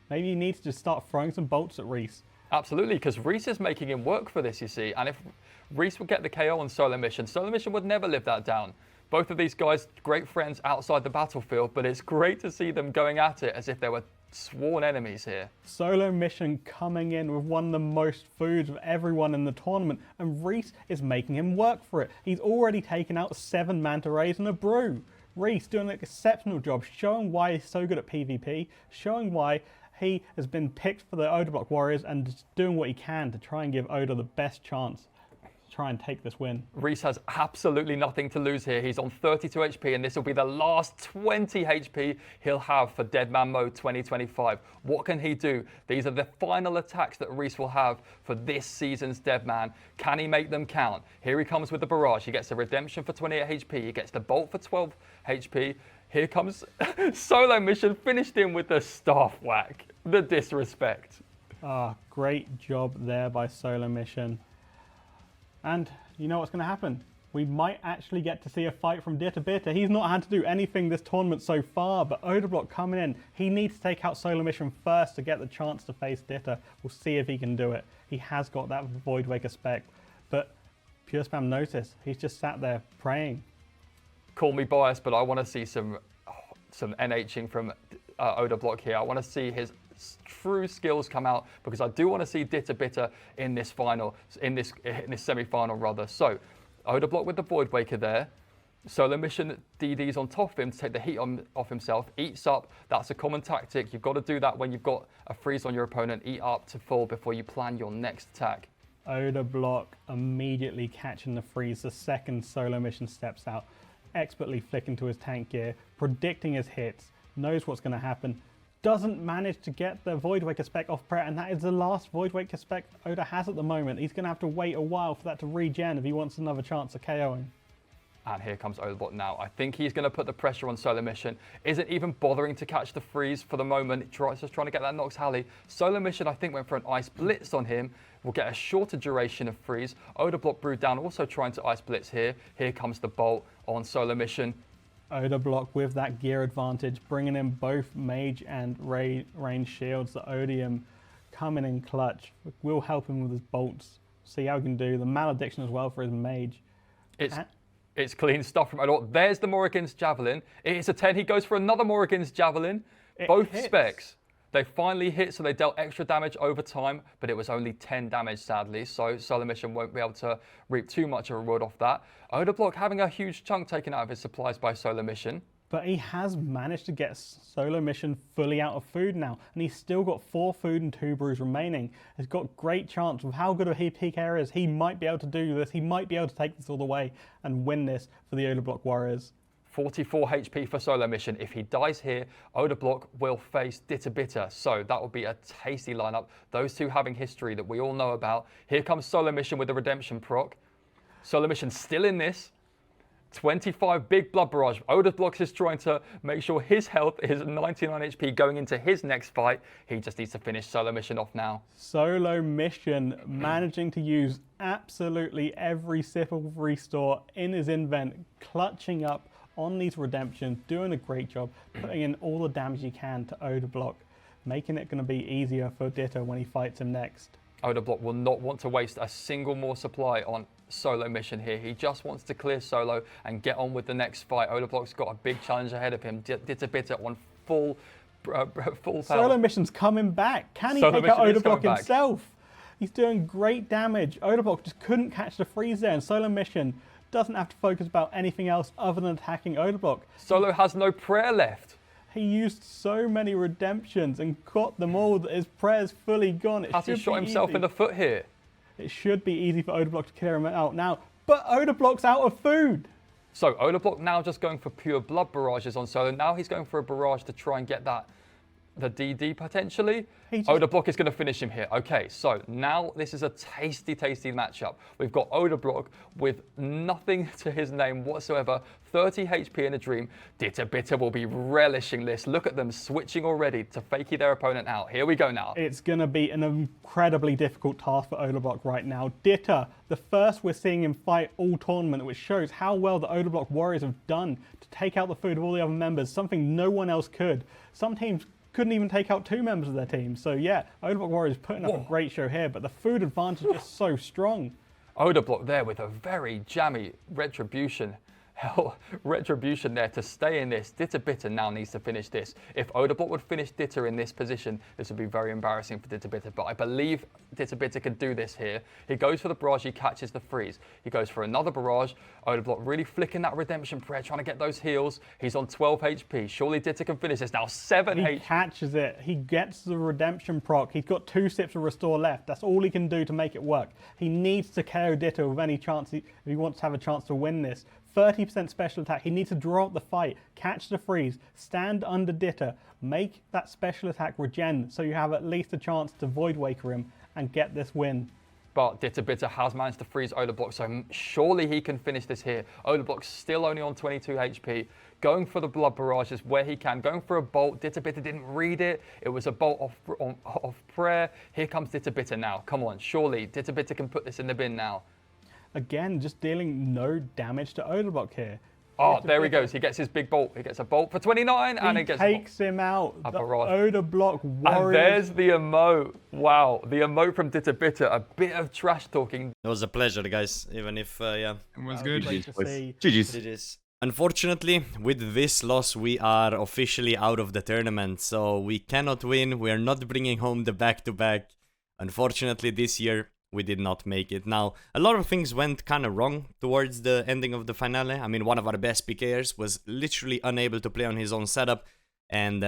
Maybe he needs to just start throwing some bolts at Reese. Absolutely, because Reese is making him work for this, you see. And if Reese would get the KO on Solo Mission would never live that down. Both of these guys, great friends outside the battlefield, but it's great to see them going at it as if they were sworn enemies here. Solo Mission coming in with one of the most foods of everyone in the tournament, and Reese is making him work for it. He's already taken out 7 Manta Rays and a Brew. Reese doing an exceptional job, showing why he's so good at PvP, showing why he has been picked for the Odablock Warriors and just doing what he can to try and give Oda the best chance to try and take this win. Reese has absolutely nothing to lose here. He's on 32 HP and this will be the last 20 HP he'll have for Deadman Mode 2025. What can he do? These are the final attacks that Reese will have for this season's Deadman. Can he make them count? Here he comes with the Barrage. He gets the Redemption for 28 HP. He gets the Bolt for 12 HP. Here comes Solo Mission, finished him with the Staff Whack. The disrespect. Great job there by Solo Mission. And you know what's going to happen? We might actually get to see a fight from Ditta Bitter. He's not had to do anything this tournament so far, but Odablock coming in. He needs to take out Solo Mission first to get the chance to face Ditta. We'll see if he can do it. He has got that Void Waker spec, but Pure Spam notice. He's just sat there praying. Call me biased, but I want to see some NHing from Odablock here. I want to see his true skills come out because I do want to see Ditta Bitter in this final, in this semi-final rather. So Odablock with the Void Waker there. Solo Mission DD's on top of him to take the heat off himself. Eats up. That's a common tactic. You've got to do that when you've got a freeze on your opponent. Eat up to full before you plan your next attack. Odablock immediately catching the freeze the second Solo Mission steps out. Expertly flicking to his tank gear, predicting his hits, knows what's going to happen, doesn't manage to get the Void Waker spec off prayer, and that is the last Void Waker spec Oda has at the moment. He's going to have to wait a while for that to regen if he wants another chance of KOing. And here comes Odablock now. I think he's going to put the pressure on Solo Mission. Isn't even bothering to catch the freeze for the moment. Just trying to get that Nox Halley. Solo Mission, I think, went for an Ice Blitz on him. We'll get a shorter duration of freeze. Odablock Brood down, also trying to Ice Blitz here. Here comes the Bolt on Solo Mission. Odablock with that gear advantage, bringing in both Mage and range shields. The Odium coming in clutch. Will help him with his bolts. See how he can do. The Malediction as well for his Mage. It's clean stuff from Odablock. There's the Morrigan's Javelin. It's a 10. He goes for another Morrigan's Javelin. Both hits. Specs. They finally hit, so they dealt extra damage over time, but it was only 10 damage, sadly, so Solo Mission won't be able to reap too much of a reward off that. Odablock having a huge chunk taken out of his supplies by Solo Mission. But he has managed to get Solo Mission fully out of food now, and he's still got 4 food and 2 brews remaining. He's got great chance with how good a peak air is. He might be able to do this. He might be able to take this all the way and win this for the Odablock Warriors. 44 HP for Solo Mission. If he dies here, Odablock will face Ditter. So that will be a tasty lineup. Those two having history that we all know about. Here comes Solo Mission with the Redemption proc. Solo Mission still in this. 25 big blood barrage. Odablock is trying to make sure his health is 99 HP going into his next fight. He just needs to finish Solo Mission off now. Solo Mission managing to use absolutely every sip of restore in his invent, clutching up on these redemptions, doing a great job, putting in all the damage he can to Odablock, making it going to be easier for Ditto when he fights him next. Odablock will not want to waste a single more supply on Solo Mission here. He just wants to clear Solo and get on with the next fight. Odablock's got a big challenge ahead of him. Ditter on full power. Solo Mission's coming back. Can he take out Odablock himself? He's doing great damage. Odablock just couldn't catch the freeze there, and Solo Mission doesn't have to focus about anything else other than attacking Odablock. Solo has no prayer left. He used so many redemptions and got them all that his prayer's fully gone. Has he shot himself in the foot here? It should be easy for Odablock to clear him out now, but Odablock's out of food. So Odablock now just going for pure blood barrages on Solo. Now he's going for a barrage to try and get the DD potentially. Odablock is going to finish him here. Okay, so now this is a tasty matchup. We've got Odablock with nothing to his name whatsoever, 30 HP in a dream. Ditter will be relishing this. Look at them switching already to fakey their opponent out. Here we go now. It's going to be an incredibly difficult task for Odablock right now. Ditter, the first we're seeing him fight all tournament, which shows how well the Odablock Warriors have done to take out the food of all the other members, something no one else could. Some teams couldn't even take out 2 members of their team. So yeah, Odablock Warriors putting up a great show here, but the food advantage is just so strong. Odablock there with a very jammy retribution. Retribution there to stay in this. Ditter now needs to finish this. If Odablock would finish Ditter in this position, this would be very embarrassing for Ditter, but I believe Ditter can do this here. He goes for the barrage, he catches the freeze. He goes for another barrage. Odablock really flicking that redemption prayer, trying to get those heals. He's on 12 HP. Surely Ditter can finish this. Now 7 HP. He catches it. He gets the redemption proc. He's got 2 sips of restore left. That's all he can do to make it work. He needs to KO Ditter with any chance if he wants to have a chance to win this. 30% special attack. He needs to draw up the fight, catch the freeze, stand under Ditter, make that special attack regen so you have at least a chance to Void Waker him and get this win. But Ditter has managed to freeze Odablock, so surely he can finish this here. Odablock's still only on 22 HP. Going for the blood barrages where he can. Going for a bolt. Ditter didn't read it. It was a bolt off prayer. Here comes Ditter now. Come on, surely Ditter can put this in the bin now. Again, just dealing no damage to Odablock here. Oh, there he goes. He gets his big bolt. He gets a bolt for 29, and he gets takes him out. The Odablock Warriors. And there's the emote. Wow, the emote from Ditter. A bit of trash talking. It was a pleasure, guys. Even if, yeah. It was good. GG's. Unfortunately, with this loss, we are officially out of the tournament. So we cannot win. We are not bringing home the back-to-back. Unfortunately, this year, we did not make it. Now, a lot of things went kind of wrong towards the ending of the finale. I mean, one of our best PKers was literally unable to play on his own setup. And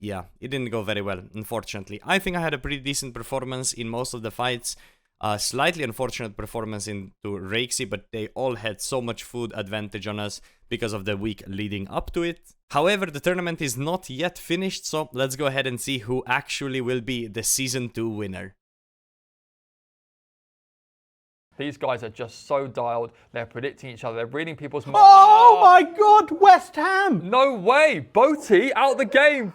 yeah, it didn't go very well, unfortunately. I think I had a pretty decent performance in most of the fights. Slightly unfortunate performance into Rexy, but they all had so much food advantage on us because of the week leading up to it. However, the tournament is not yet finished, so let's go ahead and see who actually will be the Season 2 winner. These guys are just so dialed. They're predicting each other. They're reading people's minds. Oh my God, West Ham! No way! Boaty out the game.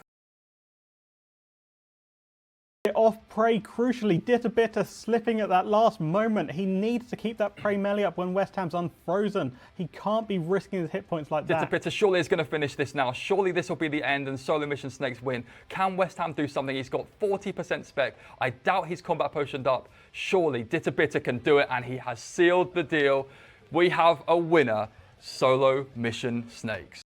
Off prey crucially. Ditterbitter slipping at that last moment. He needs to keep that prey melee up when West Ham's unfrozen. He can't be risking his hit points like that. Ditterbitter surely is going to finish this now. Surely this will be the end and Solo Mission Snakes win. Can West Ham do something? He's got 40% spec. I doubt he's combat potioned up. Surely Ditterbitter can do it, and he has sealed the deal. We have a winner, Solo Mission Snakes.